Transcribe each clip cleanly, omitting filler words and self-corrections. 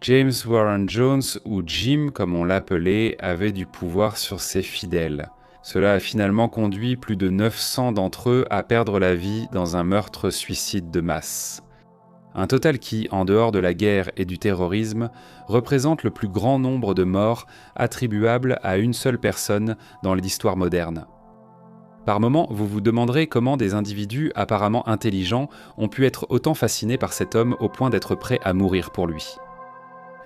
James Warren Jones, ou Jim comme on l'appelait, avait du pouvoir sur ses fidèles. Cela a finalement conduit plus de 900 d'entre eux à perdre la vie dans un meurtre-suicide de masse. Un total qui, en dehors de la guerre et du terrorisme, représente le plus grand nombre de morts attribuables à une seule personne dans l'histoire moderne. Par moments, vous vous demanderez comment des individus apparemment intelligents ont pu être autant fascinés par cet homme au point d'être prêts à mourir pour lui.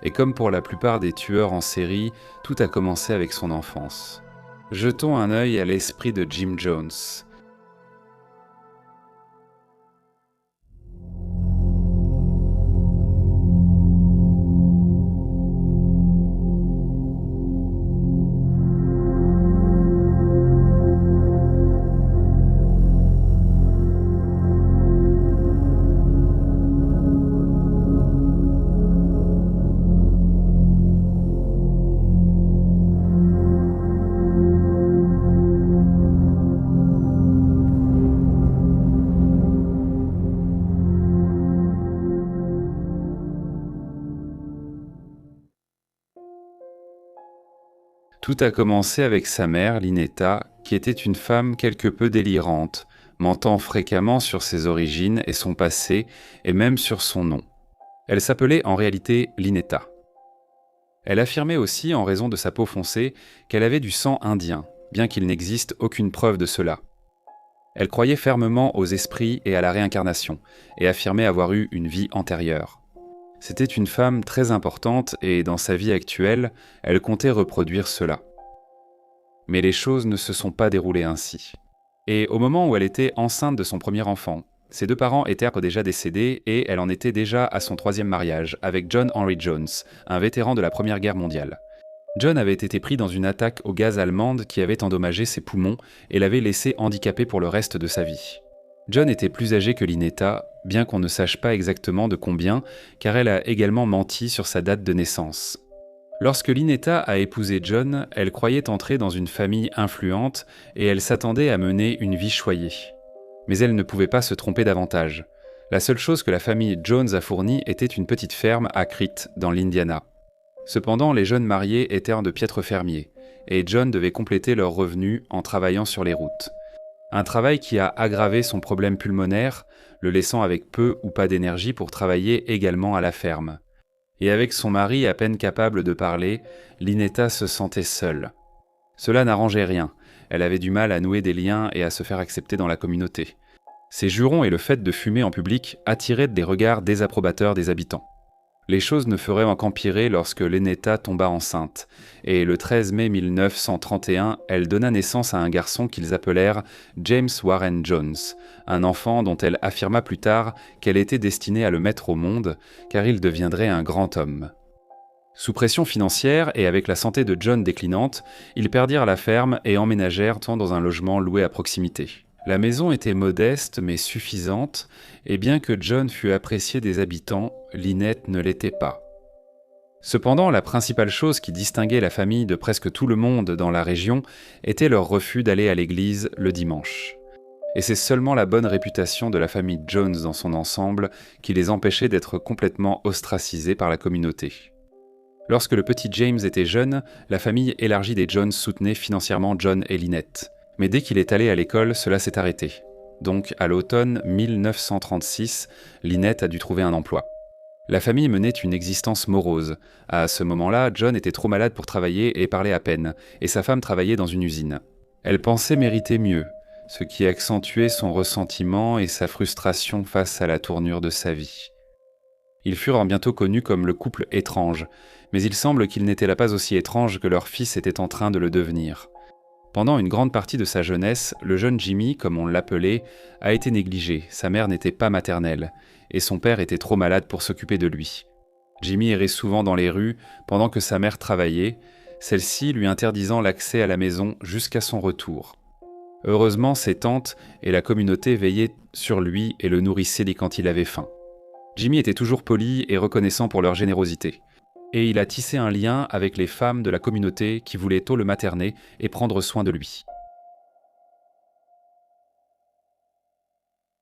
Et comme pour la plupart des tueurs en série, tout a commencé avec son enfance. Jetons un œil à l'esprit de Jim Jones. Tout a commencé avec sa mère, Lynetta, qui était une femme quelque peu délirante, mentant fréquemment sur ses origines et son passé, et même sur son nom. Elle s'appelait en réalité Lynetta. Elle affirmait aussi, en raison de sa peau foncée, qu'elle avait du sang indien, bien qu'il n'existe aucune preuve de cela. Elle croyait fermement aux esprits et à la réincarnation, et affirmait avoir eu une vie antérieure. C'était une femme très importante et, dans sa vie actuelle, elle comptait reproduire cela. Mais les choses ne se sont pas déroulées ainsi. Et au moment où elle était enceinte de son premier enfant, ses deux parents étaient déjà décédés et elle en était déjà à son troisième mariage avec John Henry Jones, un vétéran de la Première Guerre mondiale. John avait été pris dans une attaque au gaz allemande qui avait endommagé ses poumons et l'avait laissé handicapé pour le reste de sa vie. John était plus âgé que Lynetta, bien qu'on ne sache pas exactement de combien, car elle a également menti sur sa date de naissance. Lorsque Lynetta a épousé John, elle croyait entrer dans une famille influente et elle s'attendait à mener une vie choyée. Mais elle ne pouvait pas se tromper davantage. La seule chose que la famille Jones a fournie était une petite ferme à Crete, dans l'Indiana. Cependant, les jeunes mariés étaient de piètres fermiers, et John devait compléter leurs revenus en travaillant sur les routes. Un travail qui a aggravé son problème pulmonaire, le laissant avec peu ou pas d'énergie pour travailler également à la ferme. Et avec son mari à peine capable de parler, Lynetta se sentait seule. Cela n'arrangeait rien, elle avait du mal à nouer des liens et à se faire accepter dans la communauté. Ses jurons et le fait de fumer en public attiraient des regards désapprobateurs des habitants. Les choses ne feraient qu'empirer lorsque Lynetta tomba enceinte, et le 13 mai 1931, elle donna naissance à un garçon qu'ils appelèrent James Warren Jones, un enfant dont elle affirma plus tard qu'elle était destinée à le mettre au monde, car il deviendrait un grand homme. Sous pression financière et avec la santé de John déclinante, ils perdirent la ferme et emménagèrent dans un logement loué à proximité. La maison était modeste mais suffisante, et bien que John fût apprécié des habitants, Lynette ne l'était pas. Cependant, la principale chose qui distinguait la famille de presque tout le monde dans la région était leur refus d'aller à l'église le dimanche. Et c'est seulement la bonne réputation de la famille Jones dans son ensemble qui les empêchait d'être complètement ostracisés par la communauté. Lorsque le petit James était jeune, la famille élargie des Jones soutenait financièrement John et Lynette. Mais dès qu'il est allé à l'école, cela s'est arrêté. Donc, à l'automne 1936, Lynette a dû trouver un emploi. La famille menait une existence morose. À ce moment-là, John était trop malade pour travailler et parlait à peine, et sa femme travaillait dans une usine. Elle pensait mériter mieux, ce qui accentuait son ressentiment et sa frustration face à la tournure de sa vie. Ils furent bientôt connus comme le couple étrange, mais il semble qu'il n'était là pas aussi étrange que leur fils était en train de le devenir. Pendant une grande partie de sa jeunesse, le jeune Jimmy, comme on l'appelait, a été négligé, sa mère n'était pas maternelle, et son père était trop malade pour s'occuper de lui. Jimmy errait souvent dans les rues pendant que sa mère travaillait, celle-ci lui interdisant l'accès à la maison jusqu'à son retour. Heureusement, ses tantes et la communauté veillaient sur lui et le nourrissaient quand il avait faim. Jimmy était toujours poli et reconnaissant pour leur générosité. Et il a tissé un lien avec les femmes de la communauté qui voulaient tôt le materner et prendre soin de lui.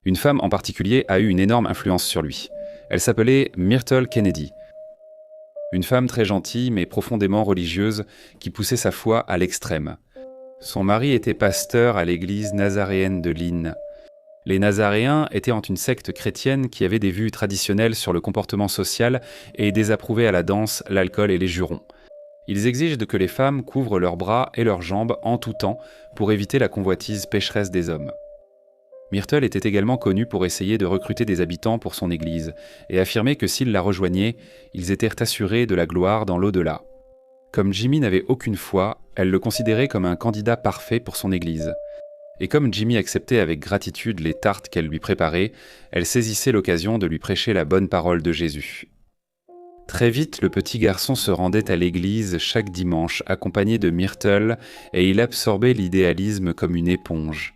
Une femme en particulier a eu une énorme influence sur lui. Elle s'appelait Myrtle Kennedy. Une femme très gentille mais profondément religieuse qui poussait sa foi à l'extrême. Son mari était pasteur à l'église nazaréenne de Lynn. Les Nazaréens étaient une secte chrétienne qui avait des vues traditionnelles sur le comportement social et désapprouvait à la danse, l'alcool et les jurons. Ils exigent que les femmes couvrent leurs bras et leurs jambes en tout temps pour éviter la convoitise pécheresse des hommes. Myrtle était également connue pour essayer de recruter des habitants pour son église et affirmer que s'ils la rejoignaient, ils étaient assurés de la gloire dans l'au-delà. Comme Jimmy n'avait aucune foi, elle le considérait comme un candidat parfait pour son église. Et comme Jimmy acceptait avec gratitude les tartes qu'elle lui préparait, elle saisissait l'occasion de lui prêcher la bonne parole de Jésus. Très vite, le petit garçon se rendait à l'église chaque dimanche, accompagné de Myrtle, et il absorbait l'idéalisme comme une éponge.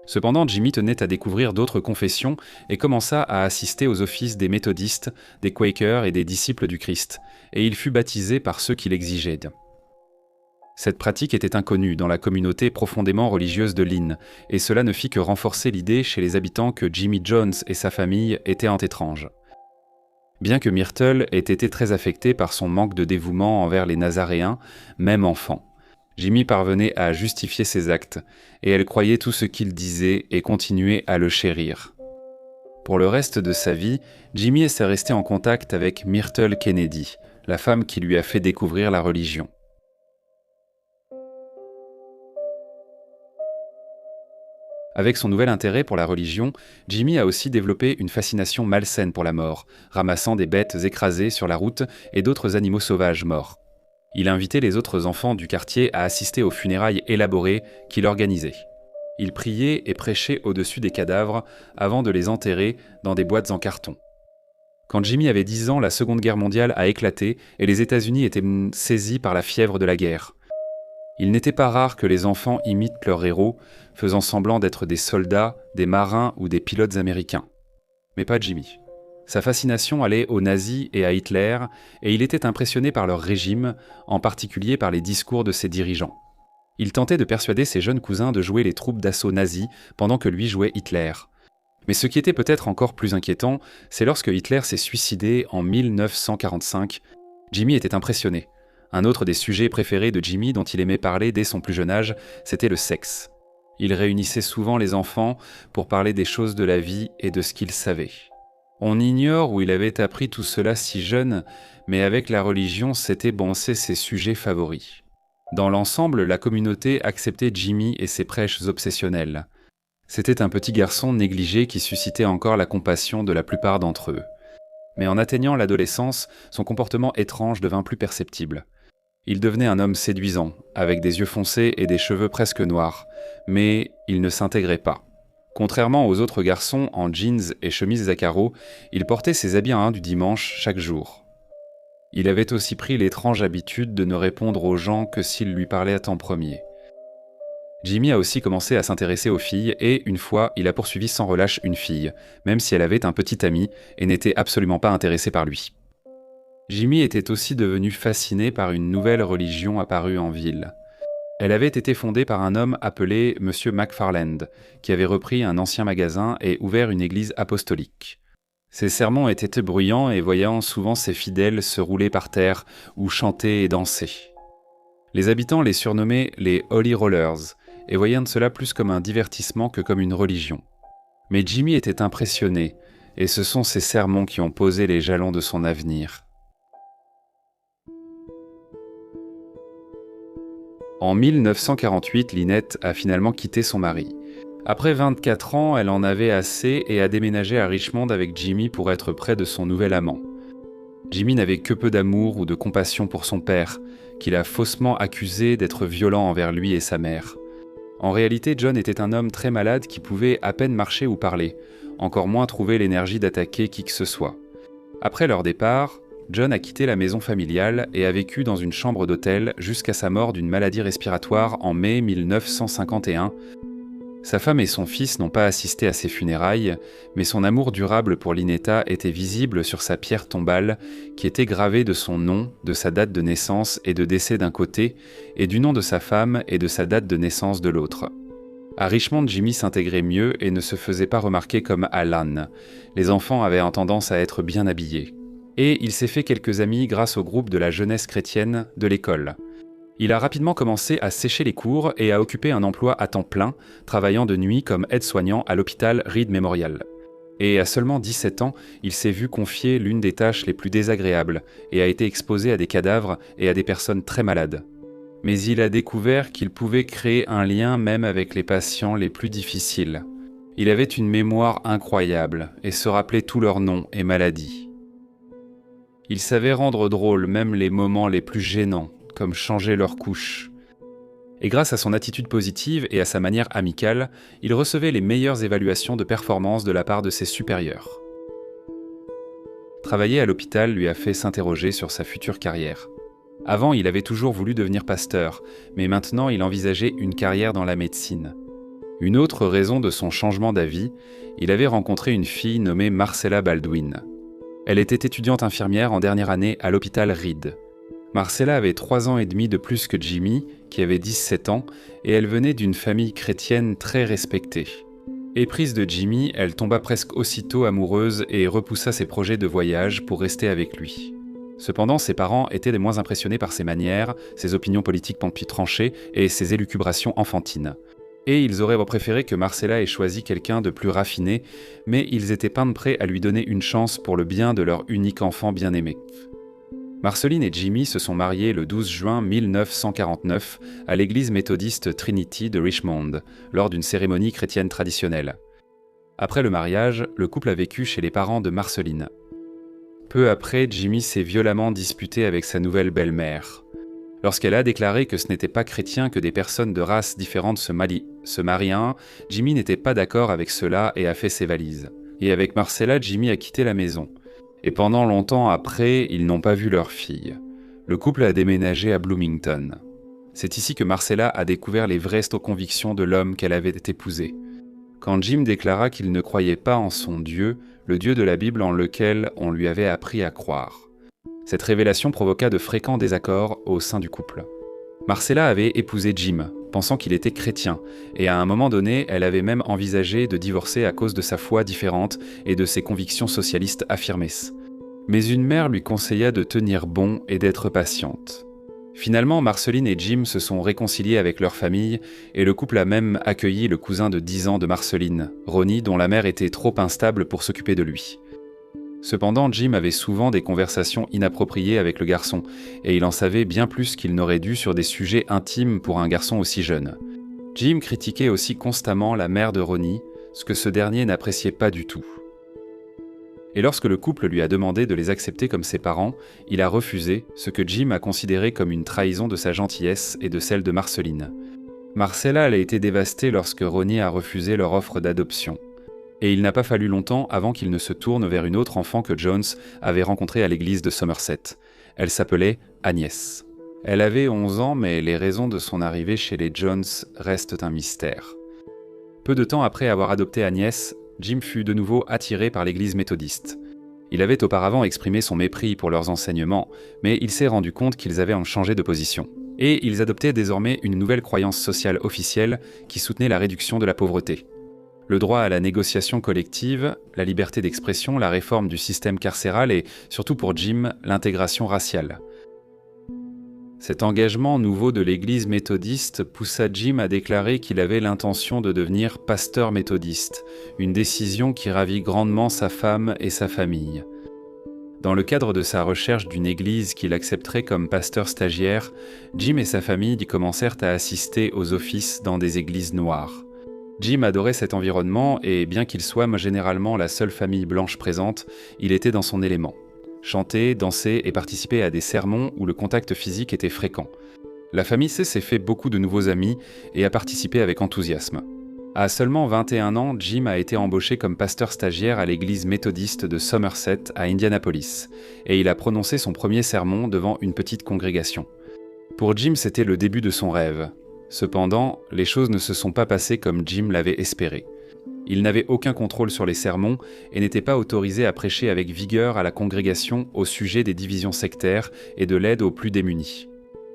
Cependant, Jimmy tenait à découvrir d'autres confessions et commença à assister aux offices des méthodistes, des Quakers et des disciples du Christ, et il fut baptisé par ceux qui l'exigeaient. Cette pratique était inconnue dans la communauté profondément religieuse de Lynn, et cela ne fit que renforcer l'idée chez les habitants que Jimmy Jones et sa famille étaient étranges. Bien que Myrtle ait été très affectée par son manque de dévouement envers les Nazaréens, même enfant, Jimmy parvenait à justifier ses actes, et elle croyait tout ce qu'il disait et continuait à le chérir. Pour le reste de sa vie, Jimmy est resté en contact avec Myrtle Kennedy, la femme qui lui a fait découvrir la religion. Avec son nouvel intérêt pour la religion, Jimmy a aussi développé une fascination malsaine pour la mort, ramassant des bêtes écrasées sur la route et d'autres animaux sauvages morts. Il invitait les autres enfants du quartier à assister aux funérailles élaborées qu'il organisait. Il priait et prêchait au-dessus des cadavres avant de les enterrer dans des boîtes en carton. Quand Jimmy avait 10 ans, la Seconde Guerre mondiale a éclaté et les États-Unis étaient saisis par la fièvre de la guerre. Il n'était pas rare que les enfants imitent leurs héros, faisant semblant d'être des soldats, des marins ou des pilotes américains. Mais pas Jimmy. Sa fascination allait aux nazis et à Hitler, et il était impressionné par leur régime, en particulier par les discours de ses dirigeants. Il tentait de persuader ses jeunes cousins de jouer les troupes d'assaut nazis pendant que lui jouait Hitler. Mais ce qui était peut-être encore plus inquiétant, c'est lorsque Hitler s'est suicidé en 1945. Jimmy était impressionné. Un autre des sujets préférés de Jimmy dont il aimait parler dès son plus jeune âge, c'était le sexe. Il réunissait souvent les enfants pour parler des choses de la vie et de ce qu'ils savaient. On ignore où il avait appris tout cela si jeune, mais avec la religion, c'était ses sujets favoris. Dans l'ensemble, la communauté acceptait Jimmy et ses prêches obsessionnels. C'était un petit garçon négligé qui suscitait encore la compassion de la plupart d'entre eux. Mais en atteignant l'adolescence, son comportement étrange devint plus perceptible. Il devenait un homme séduisant, avec des yeux foncés et des cheveux presque noirs, mais il ne s'intégrait pas. Contrairement aux autres garçons en jeans et chemises à carreaux, il portait ses habits du dimanche chaque jour. Il avait aussi pris l'étrange habitude de ne répondre aux gens que s'ils lui parlaient en premier. Jimmy a aussi commencé à s'intéresser aux filles et, une fois, il a poursuivi sans relâche une fille, même si elle avait un petit ami et n'était absolument pas intéressée par lui. Jimmy était aussi devenu fasciné par une nouvelle religion apparue en ville. Elle avait été fondée par un homme appelé M. McFarland, qui avait repris un ancien magasin et ouvert une église apostolique. Ses sermons étaient bruyants et voyant souvent ses fidèles se rouler par terre ou chanter et danser. Les habitants les surnommaient les Holy Rollers et voyaient cela plus comme un divertissement que comme une religion. Mais Jimmy était impressionné, et ce sont ses sermons qui ont posé les jalons de son avenir. En 1948, Lynette a finalement quitté son mari. Après 24 ans, elle en avait assez et a déménagé à Richmond avec Jimmy pour être près de son nouvel amant. Jimmy n'avait que peu d'amour ou de compassion pour son père, qu'il a faussement accusé d'être violent envers lui et sa mère. En réalité, John était un homme très malade qui pouvait à peine marcher ou parler, encore moins trouver l'énergie d'attaquer qui que ce soit. Après leur départ, John a quitté la maison familiale et a vécu dans une chambre d'hôtel jusqu'à sa mort d'une maladie respiratoire en mai 1951. Sa femme et son fils n'ont pas assisté à ses funérailles, mais son amour durable pour Lynetta était visible sur sa pierre tombale, qui était gravée de son nom, de sa date de naissance et de décès d'un côté, et du nom de sa femme et de sa date de naissance de l'autre. À Richmond, Jimmy s'intégrait mieux et ne se faisait pas remarquer comme Alan. Les enfants avaient tendance à être bien habillés. Et il s'est fait quelques amis grâce au groupe de la jeunesse chrétienne de l'école. Il a rapidement commencé à sécher les cours et à occuper un emploi à temps plein, travaillant de nuit comme aide-soignant à l'hôpital Reed Memorial. Et à seulement 17 ans, il s'est vu confier l'une des tâches les plus désagréables et a été exposé à des cadavres et à des personnes très malades. Mais il a découvert qu'il pouvait créer un lien même avec les patients les plus difficiles. Il avait une mémoire incroyable et se rappelait tous leurs noms et maladies. Il savait rendre drôle même les moments les plus gênants, comme changer leur couche. Et grâce à son attitude positive et à sa manière amicale, il recevait les meilleures évaluations de performance de la part de ses supérieurs. Travailler à l'hôpital lui a fait s'interroger sur sa future carrière. Avant, il avait toujours voulu devenir pasteur, mais maintenant il envisageait une carrière dans la médecine. Une autre raison de son changement d'avis, il avait rencontré une fille nommée Marcella Baldwin. Elle était étudiante infirmière en dernière année à l'hôpital Reed. Marcella avait 3 ans et demi de plus que Jimmy, qui avait 17 ans, et elle venait d'une famille chrétienne très respectée. Éprise de Jimmy, elle tomba presque aussitôt amoureuse et repoussa ses projets de voyage pour rester avec lui. Cependant, ses parents étaient les moins impressionnés par ses manières, ses opinions politiques tranchées et ses élucubrations enfantines. Et ils auraient préféré que Marcella ait choisi quelqu'un de plus raffiné, mais ils étaient pas prêts à lui donner une chance pour le bien de leur unique enfant bien-aimé. Marceline et Jimmy se sont mariés le 12 juin 1949 à l'église méthodiste Trinity de Richmond, lors d'une cérémonie chrétienne traditionnelle. Après le mariage, le couple a vécu chez les parents de Marceline. Peu après, Jimmy s'est violemment disputé avec sa nouvelle belle-mère. Lorsqu'elle a déclaré que ce n'était pas chrétien que des personnes de races différentes se marient, Jimmy n'était pas d'accord avec cela et a fait ses valises. Et avec Marcella, Jimmy a quitté la maison. Et pendant longtemps après, ils n'ont pas vu leur fille. Le couple a déménagé à Bloomington. C'est ici que Marcella a découvert les vraies convictions de l'homme qu'elle avait épousé. Quand Jim déclara qu'il ne croyait pas en son Dieu, le Dieu de la Bible en lequel on lui avait appris à croire. Cette révélation provoqua de fréquents désaccords au sein du couple. Marcella avait épousé Jim, pensant qu'il était chrétien, et à un moment donné, elle avait même envisagé de divorcer à cause de sa foi différente et de ses convictions socialistes affirmées. Mais une mère lui conseilla de tenir bon et d'être patiente. Finalement, Marceline et Jim se sont réconciliés avec leur famille, et le couple a même accueilli le cousin de 10 ans de Marceline, Ronnie, dont la mère était trop instable pour s'occuper de lui. Cependant, Jim avait souvent des conversations inappropriées avec le garçon, et il en savait bien plus qu'il n'aurait dû sur des sujets intimes pour un garçon aussi jeune. Jim critiquait aussi constamment la mère de Ronnie, ce que ce dernier n'appréciait pas du tout. Et lorsque le couple lui a demandé de les accepter comme ses parents, il a refusé, ce que Jim a considéré comme une trahison de sa gentillesse et de celle de Marceline. Marcella a été dévastée lorsque Ronnie a refusé leur offre d'adoption. Et il n'a pas fallu longtemps avant qu'il ne se tourne vers une autre enfant que Jones avait rencontrée à l'église de Somerset. Elle s'appelait Agnès. Elle avait 11 ans, mais les raisons de son arrivée chez les Jones restent un mystère. Peu de temps après avoir adopté Agnès, Jim fut de nouveau attiré par l'église méthodiste. Il avait auparavant exprimé son mépris pour leurs enseignements, mais il s'est rendu compte qu'ils avaient changé de position. Et ils adoptaient désormais une nouvelle croyance sociale officielle qui soutenait la réduction de la pauvreté. Le droit à la négociation collective, la liberté d'expression, la réforme du système carcéral et, surtout pour Jim, l'intégration raciale. Cet engagement nouveau de l'église méthodiste poussa Jim à déclarer qu'il avait l'intention de devenir pasteur méthodiste, une décision qui ravit grandement sa femme et sa famille. Dans le cadre de sa recherche d'une église qu'il accepterait comme pasteur stagiaire, Jim et sa famille commencèrent à assister aux offices dans des églises noires. Jim adorait cet environnement et bien qu'il soit généralement la seule famille blanche présente, il était dans son élément. Chanter, danser et participer à des sermons où le contact physique était fréquent. La famille s'est fait beaucoup de nouveaux amis et a participé avec enthousiasme. À seulement 21 ans, Jim a été embauché comme pasteur stagiaire à l'église méthodiste de Somerset à Indianapolis, et il a prononcé son premier sermon devant une petite congrégation. Pour Jim, c'était le début de son rêve. Cependant, les choses ne se sont pas passées comme Jim l'avait espéré. Il n'avait aucun contrôle sur les sermons et n'était pas autorisé à prêcher avec vigueur à la congrégation au sujet des divisions sectaires et de l'aide aux plus démunis.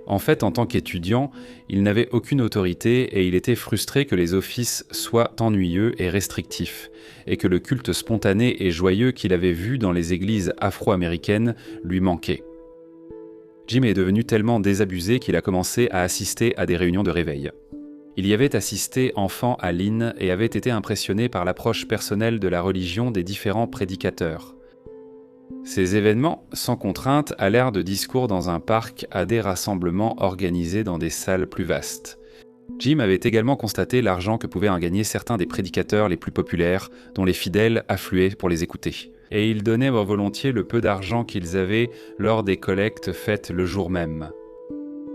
En fait, en tant qu'étudiant, il n'avait aucune autorité et il était frustré que les offices soient ennuyeux et restrictifs, et que le culte spontané et joyeux qu'il avait vu dans les églises afro-américaines lui manquait. Jim est devenu tellement désabusé qu'il a commencé à assister à des réunions de réveil. Il y avait assisté enfant à Lynn et avait été impressionné par l'approche personnelle de la religion des différents prédicateurs. Ces événements, sans contrainte, allèrent de discours dans un parc à des rassemblements organisés dans des salles plus vastes. Jim avait également constaté l'argent que pouvaient en gagner certains des prédicateurs les plus populaires, dont les fidèles affluaient pour les écouter. Et ils donnaient volontiers le peu d'argent qu'ils avaient lors des collectes faites le jour même.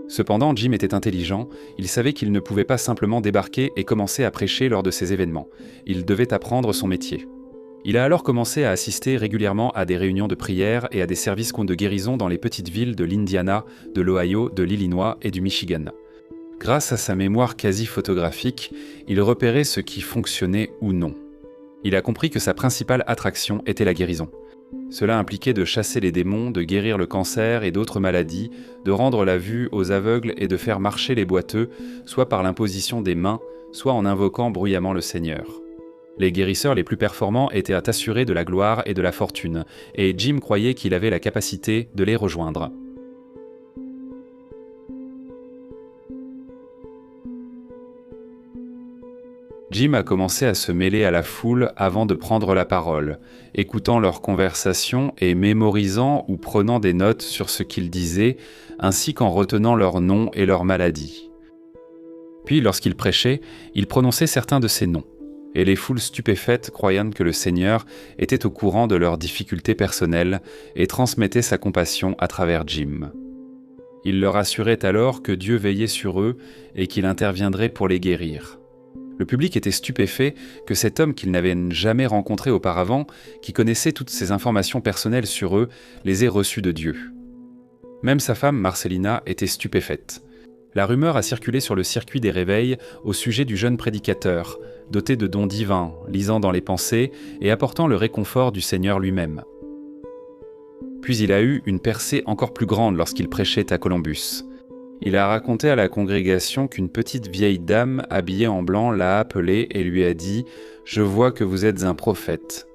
Cependant, Jim était intelligent, il savait qu'il ne pouvait pas simplement débarquer et commencer à prêcher lors de ces événements. Il devait apprendre son métier. Il a alors commencé à assister régulièrement à des réunions de prière et à des services de guérison dans les petites villes de l'Indiana, de l'Ohio, de l'Illinois et du Michigan. Grâce à sa mémoire quasi photographique, il repérait ce qui fonctionnait ou non. Il a compris que sa principale attraction était la guérison. Cela impliquait de chasser les démons, de guérir le cancer et d'autres maladies, de rendre la vue aux aveugles et de faire marcher les boiteux, soit par l'imposition des mains, soit en invoquant bruyamment le Seigneur. Les guérisseurs les plus performants étaient assurés de la gloire et de la fortune, et Jim croyait qu'il avait la capacité de les rejoindre. Jim a commencé à se mêler à la foule avant de prendre la parole, écoutant leurs conversations et mémorisant ou prenant des notes sur ce qu'ils disaient, ainsi qu'en retenant leurs noms et leurs maladies. Puis, lorsqu'il prêchait, il prononçait certains de ces noms. Et les foules stupéfaites croyant que le Seigneur était au courant de leurs difficultés personnelles et transmettait sa compassion à travers Jim. Il leur assurait alors que Dieu veillait sur eux et qu'il interviendrait pour les guérir. Le public était stupéfait que cet homme qu'ils n'avaient jamais rencontré auparavant, qui connaissait toutes ces informations personnelles sur eux, les ait reçues de Dieu. Même sa femme, Marcelina, était stupéfaite. La rumeur a circulé sur le circuit des réveils au sujet du jeune prédicateur, doté de dons divins, lisant dans les pensées et apportant le réconfort du Seigneur lui-même. Puis il a eu une percée encore plus grande lorsqu'il prêchait à Columbus. Il a raconté à la congrégation qu'une petite vieille dame habillée en blanc l'a appelé et lui a dit « Je vois que vous êtes un prophète.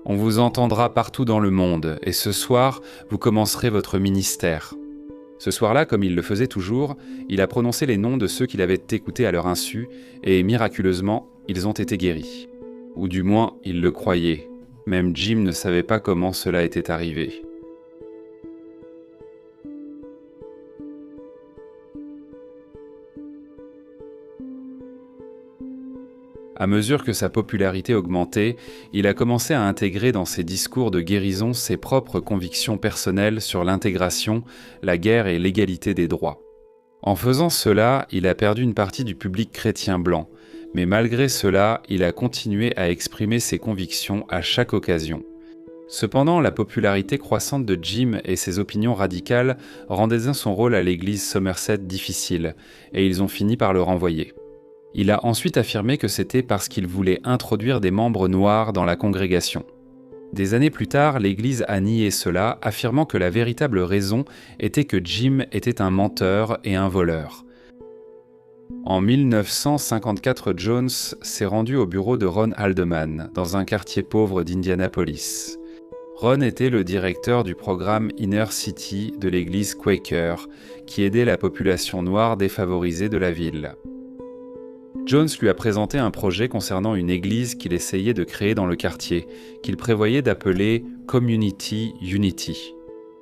On vous entendra partout dans le monde et ce soir, vous commencerez votre ministère. » Ce soir-là, comme il le faisait toujours, il a prononcé les noms de ceux qu'il avait écoutés à leur insu et miraculeusement, ils ont été guéris. Ou du moins, il le croyait. Même Jim ne savait pas comment cela était arrivé. À mesure que sa popularité augmentait, il a commencé à intégrer dans ses discours de guérison ses propres convictions personnelles sur l'intégration, la guerre et l'égalité des droits. En faisant cela, il a perdu une partie du public chrétien blanc, mais malgré cela, il a continué à exprimer ses convictions à chaque occasion. Cependant, la popularité croissante de Jim et ses opinions radicales rendaient son rôle à l'église Somerset difficile, et ils ont fini par le renvoyer. Il a ensuite affirmé que c'était parce qu'il voulait introduire des membres noirs dans la congrégation. Des années plus tard, l'Église a nié cela, affirmant que la véritable raison était que Jim était un menteur et un voleur. En 1954, Jones s'est rendu au bureau de Ron Haldeman, dans un quartier pauvre d'Indianapolis. Ron était le directeur du programme Inner City de l'Église Quaker, qui aidait la population noire défavorisée de la ville. Jones lui a présenté un projet concernant une église qu'il essayait de créer dans le quartier, qu'il prévoyait d'appeler Community Unity,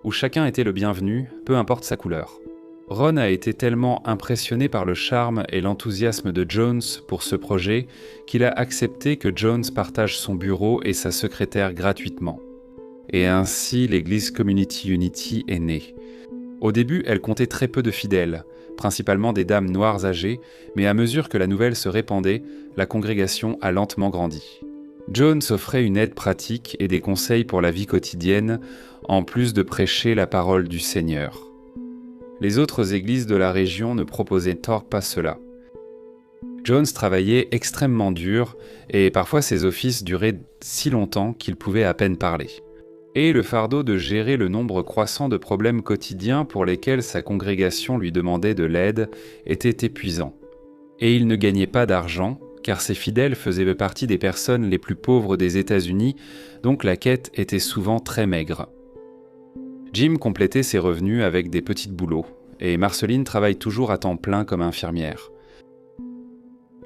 où chacun était le bienvenu, peu importe sa couleur. Ron a été tellement impressionné par le charme et l'enthousiasme de Jones pour ce projet qu'il a accepté que Jones partage son bureau et sa secrétaire gratuitement. Et ainsi, l'église Community Unity est née. Au début, elle comptait très peu de fidèles, principalement des dames noires âgées, mais à mesure que la nouvelle se répandait, la congrégation a lentement grandi. Jones offrait une aide pratique et des conseils pour la vie quotidienne, en plus de prêcher la parole du Seigneur. Les autres églises de la région ne proposaient pas cela. Jones travaillait extrêmement dur et parfois ses offices duraient si longtemps qu'il pouvait à peine parler. et le fardeau de gérer le nombre croissant de problèmes quotidiens pour lesquels sa congrégation lui demandait de l'aide était épuisant. Et il ne gagnait pas d'argent, car ses fidèles faisaient partie des personnes les plus pauvres des États-Unis, donc la quête était souvent très maigre. Jim complétait ses revenus avec des petits boulots, et Marceline travaille toujours à temps plein comme infirmière.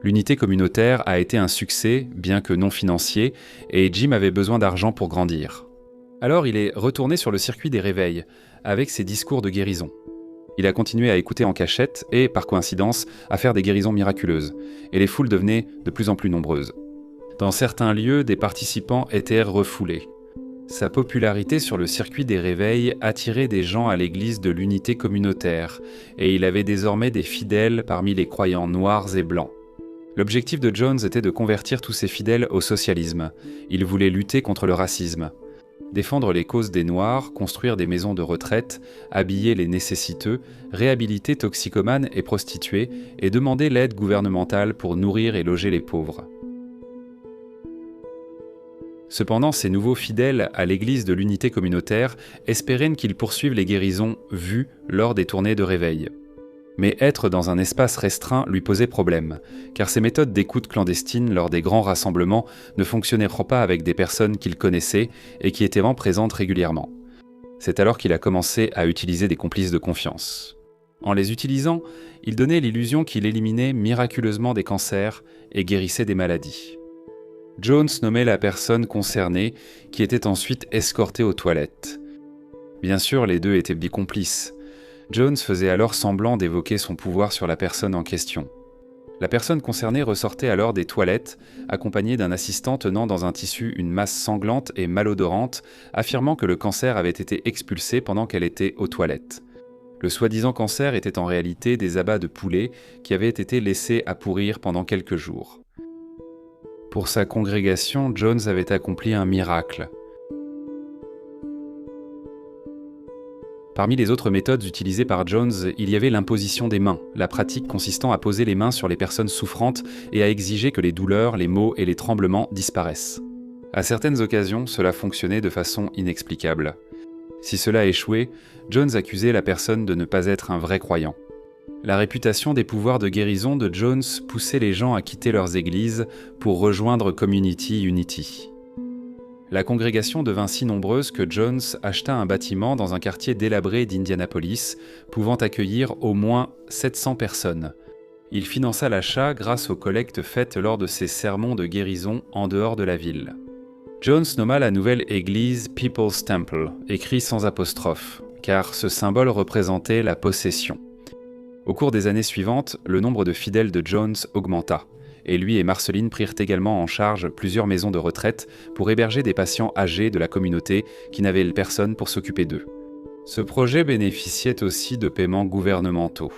L'unité communautaire a été un succès, bien que non financier, et Jim avait besoin d'argent pour grandir. Alors il est retourné sur le circuit des réveils, avec ses discours de guérison. Il a continué à écouter en cachette et, par coïncidence, à faire des guérisons miraculeuses, et les foules devenaient de plus en plus nombreuses. Dans certains lieux, des participants étaient refoulés. Sa popularité sur le circuit des réveils attirait des gens à l'église de l'unité communautaire, et il avait désormais des fidèles parmi les croyants noirs et blancs. L'objectif de Jones était de convertir tous ses fidèles au socialisme. Il voulait lutter contre le racisme. Défendre les causes des Noirs, construire des maisons de retraite, habiller les nécessiteux, réhabiliter toxicomanes et prostituées et demander l'aide gouvernementale pour nourrir et loger les pauvres. Cependant, ces nouveaux fidèles à l'église de l'unité communautaire espéraient qu'ils poursuivent les guérisons vues lors des tournées de réveil. Mais être dans un espace restreint lui posait problème, car ses méthodes d'écoute clandestine lors des grands rassemblements ne fonctionneront pas avec des personnes qu'il connaissait et qui étaient présentes régulièrement. C'est alors qu'il a commencé à utiliser des complices de confiance. En les utilisant, il donnait l'illusion qu'il éliminait miraculeusement des cancers et guérissait des maladies. Jones nommait la personne concernée, qui était ensuite escortée aux toilettes. Bien sûr, les deux étaient bicomplices. Jones faisait alors semblant d'évoquer son pouvoir sur la personne en question. La personne concernée ressortait alors des toilettes, accompagnée d'un assistant tenant dans un tissu une masse sanglante et malodorante, affirmant que le cancer avait été expulsé pendant qu'elle était aux toilettes. Le soi-disant cancer était en réalité des abats de poulet qui avaient été laissés à pourrir pendant quelques jours. Pour sa congrégation, Jones avait accompli un miracle. Parmi les autres méthodes utilisées par Jones, il y avait l'imposition des mains, la pratique consistant à poser les mains sur les personnes souffrantes et à exiger que les douleurs, les maux et les tremblements disparaissent. À certaines occasions, cela fonctionnait de façon inexplicable. Si cela échouait, Jones accusait la personne de ne pas être un vrai croyant. La réputation des pouvoirs de guérison de Jones poussait les gens à quitter leurs églises pour rejoindre Community Unity. La congrégation devint si nombreuse que Jones acheta un bâtiment dans un quartier délabré d'Indianapolis, pouvant accueillir au moins 700 personnes. Il finança l'achat grâce aux collectes faites lors de ses sermons de guérison en dehors de la ville. Jones nomma la nouvelle église People's Temple, écrit sans apostrophe, car ce symbole représentait la possession. Au cours des années suivantes, le nombre de fidèles de Jones augmenta. Et lui et Marceline prirent également en charge plusieurs maisons de retraite pour héberger des patients âgés de la communauté qui n'avaient personne pour s'occuper d'eux. Ce projet bénéficiait aussi de paiements gouvernementaux.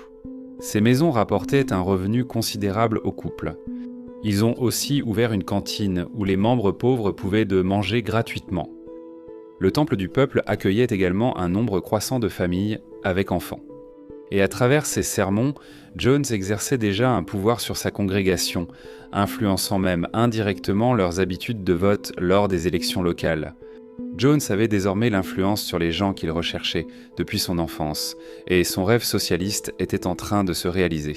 Ces maisons rapportaient un revenu considérable au couple. Ils ont aussi ouvert une cantine où les membres pauvres pouvaient manger gratuitement. Le temple du peuple accueillait également un nombre croissant de familles avec enfants. Et à travers ses sermons, Jones exerçait déjà un pouvoir sur sa congrégation, influençant même indirectement leurs habitudes de vote lors des élections locales. Jones avait désormais l'influence sur les gens qu'il recherchait depuis son enfance, et son rêve socialiste était en train de se réaliser.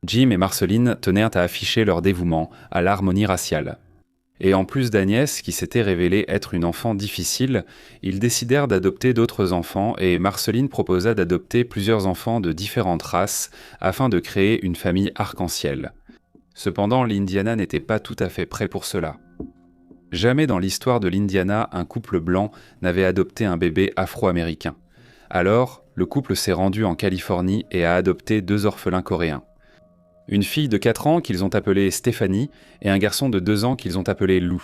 Jim et Marceline tenaient à afficher leur dévouement à l'harmonie raciale. Et en plus d'Agnès, qui s'était révélée être une enfant difficile, ils décidèrent d'adopter d'autres enfants et Marceline proposa d'adopter plusieurs enfants de différentes races afin de créer une famille arc-en-ciel. Cependant, l'Indiana n'était pas tout à fait prêt pour cela. Jamais dans l'histoire de l'Indiana, un couple blanc n'avait adopté un bébé afro-américain. Alors, le couple s'est rendu en Californie et a adopté 2 orphelins coréens. Une fille de 4 ans qu'ils ont appelée Stéphanie et un garçon de 2 ans qu'ils ont appelé Lou.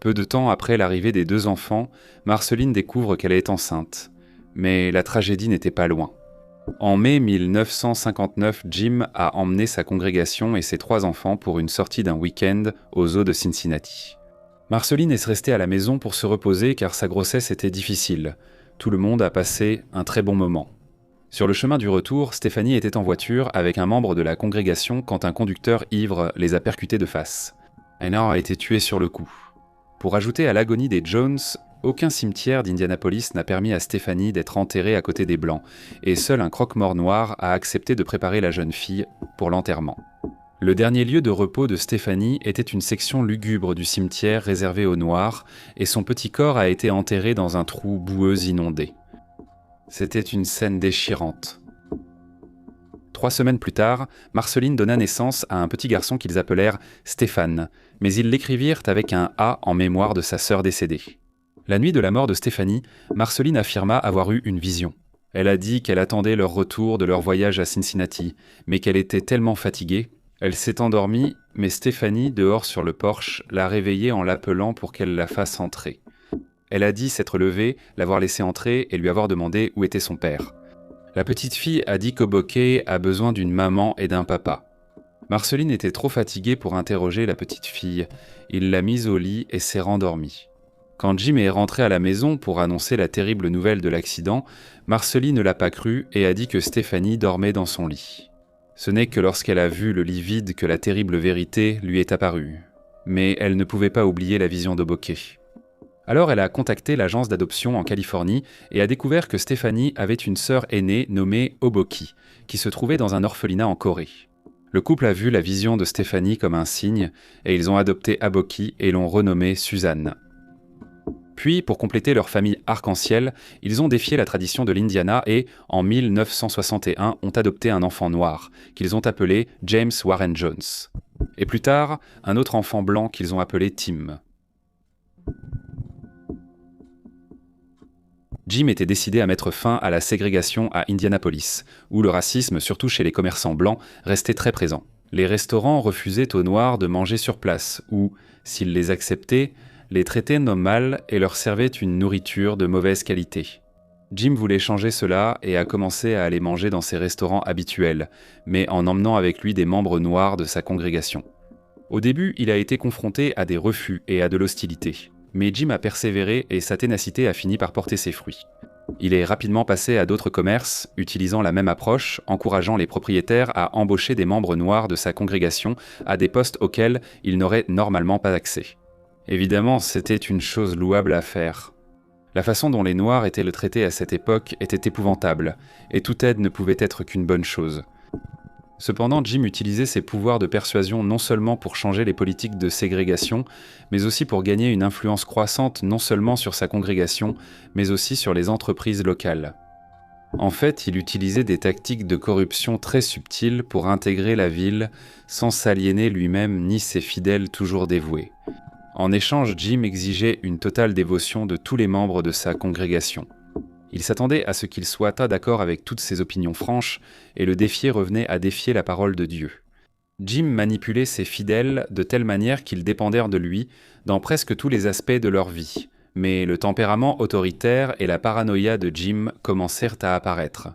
Peu de temps après l'arrivée des 2 enfants, Marceline découvre qu'elle est enceinte. Mais la tragédie n'était pas loin. En mai 1959, Jim a emmené sa congrégation et ses 3 enfants pour une sortie d'un week-end au zoo de Cincinnati. Marceline est restée à la maison pour se reposer car sa grossesse était difficile. Tout le monde a passé un très bon moment. Sur le chemin du retour, Stéphanie était en voiture avec un membre de la congrégation quand un conducteur ivre les a percutés de face. Raynor a été tué sur le coup. Pour ajouter à l'agonie des Jones, aucun cimetière d'Indianapolis n'a permis à Stephanie d'être enterrée à côté des Blancs, et seul un croque-mort noir a accepté de préparer la jeune fille pour l'enterrement. Le dernier lieu de repos de Stephanie était une section lugubre du cimetière réservée aux Noirs, et son petit corps a été enterré dans un trou boueux inondé. C'était une scène déchirante. 3 semaines plus tard, Marceline donna naissance à un petit garçon qu'ils appelèrent Stéphane, mais ils l'écrivirent avec un A en mémoire de sa sœur décédée. La nuit de la mort de Stéphanie, Marceline affirma avoir eu une vision. Elle a dit qu'elle attendait leur retour de leur voyage à Cincinnati, mais qu'elle était tellement fatiguée. Elle s'est endormie, mais Stéphanie, dehors sur le porche, l'a réveillée en l'appelant pour qu'elle la fasse entrer. Elle a dit s'être levée, l'avoir laissée entrer et lui avoir demandé où était son père. La petite fille a dit qu'Hoboken a besoin d'une maman et d'un papa. Marceline était trop fatiguée pour interroger la petite fille. Il l'a mise au lit et s'est rendormie. Quand Jim est rentré à la maison pour annoncer la terrible nouvelle de l'accident, Marceline ne l'a pas cru et a dit que Stephanie dormait dans son lit. Ce n'est que lorsqu'elle a vu le lit vide que la terrible vérité lui est apparue. Mais elle ne pouvait pas oublier la vision d'Hoboken. Alors elle a contacté l'agence d'adoption en Californie et a découvert que Stephanie avait une sœur aînée nommée Hoboken, qui se trouvait dans un orphelinat en Corée. Le couple a vu la vision de Stephanie comme un signe et ils ont adopté Hoboken et l'ont renommée Suzanne. Puis, pour compléter leur famille arc-en-ciel, ils ont défié la tradition de l'Indiana et, en 1961, ont adopté un enfant noir, qu'ils ont appelé James Warren Jones. Et plus tard, un autre enfant blanc qu'ils ont appelé Tim. Jim était décidé à mettre fin à la ségrégation à Indianapolis, où le racisme, surtout chez les commerçants blancs, restait très présent. Les restaurants refusaient aux Noirs de manger sur place, ou, s'ils les acceptaient, les traitaient mal et leur servaient une nourriture de mauvaise qualité. Jim voulait changer cela et a commencé à aller manger dans ses restaurants habituels, mais en emmenant avec lui des membres noirs de sa congrégation. Au début, il a été confronté à des refus et à de l'hostilité, mais Jim a persévéré et sa ténacité a fini par porter ses fruits. Il est rapidement passé à d'autres commerces, utilisant la même approche, encourageant les propriétaires à embaucher des membres noirs de sa congrégation à des postes auxquels ils n'auraient normalement pas accès. Évidemment, c'était une chose louable à faire. La façon dont les Noirs étaient traités à cette époque était épouvantable, et toute aide ne pouvait être qu'une bonne chose. Cependant, Jim utilisait ses pouvoirs de persuasion non seulement pour changer les politiques de ségrégation, mais aussi pour gagner une influence croissante non seulement sur sa congrégation, mais aussi sur les entreprises locales. En fait, il utilisait des tactiques de corruption très subtiles pour intégrer la ville sans s'aliéner lui-même ni ses fidèles toujours dévoués. En échange, Jim exigeait une totale dévotion de tous les membres de sa congrégation. Il s'attendait à ce qu'il soit d'accord avec toutes ses opinions franches, et le défier revenait à défier la parole de Dieu. Jim manipulait ses fidèles de telle manière qu'ils dépendèrent de lui dans presque tous les aspects de leur vie, mais le tempérament autoritaire et la paranoïa de Jim commencèrent à apparaître.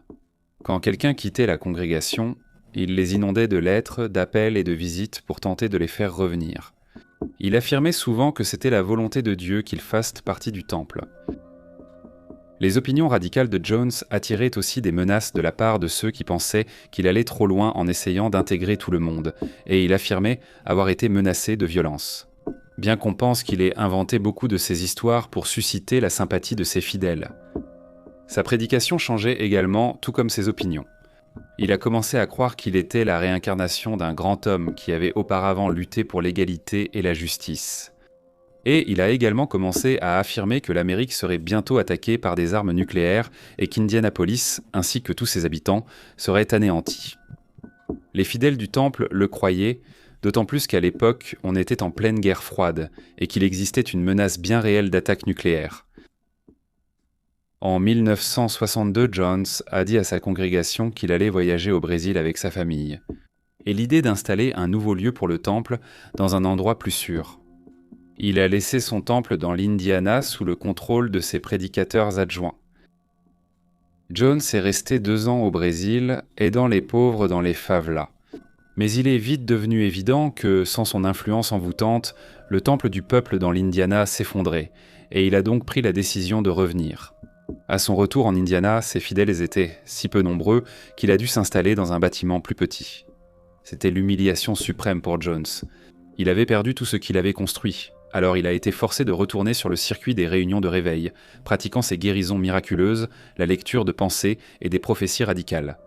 Quand quelqu'un quittait la congrégation, il les inondait de lettres, d'appels et de visites pour tenter de les faire revenir. Il affirmait souvent que c'était la volonté de Dieu qu'ils fassent partie du temple. Les opinions radicales de Jones attiraient aussi des menaces de la part de ceux qui pensaient qu'il allait trop loin en essayant d'intégrer tout le monde, et il affirmait avoir été menacé de violence. Bien qu'on pense qu'il ait inventé beaucoup de ces histoires pour susciter la sympathie de ses fidèles. Sa prédication changeait également, tout comme ses opinions. Il a commencé à croire qu'il était la réincarnation d'un grand homme qui avait auparavant lutté pour l'égalité et la justice. Et il a également commencé à affirmer que l'Amérique serait bientôt attaquée par des armes nucléaires et qu'Indianapolis, ainsi que tous ses habitants, seraient anéantis. Les fidèles du temple le croyaient, d'autant plus qu'à l'époque, on était en pleine guerre froide et qu'il existait une menace bien réelle d'attaque nucléaire. En 1962, Jones a dit à sa congrégation qu'il allait voyager au Brésil avec sa famille, et l'idée d'installer un nouveau lieu pour le temple dans un endroit plus sûr. Il a laissé son temple dans l'Indiana sous le contrôle de ses prédicateurs adjoints. Jones est resté 2 ans au Brésil, aidant les pauvres dans les favelas. Mais il est vite devenu évident que, sans son influence envoûtante, le temple du peuple dans l'Indiana s'effondrait, et il a donc pris la décision de revenir. À son retour en Indiana, ses fidèles étaient si peu nombreux qu'il a dû s'installer dans un bâtiment plus petit. C'était l'humiliation suprême pour Jones. Il avait perdu tout ce qu'il avait construit, alors il a été forcé de retourner sur le circuit des réunions de réveil, pratiquant ses guérisons miraculeuses, la lecture de pensées et des prophéties radicales.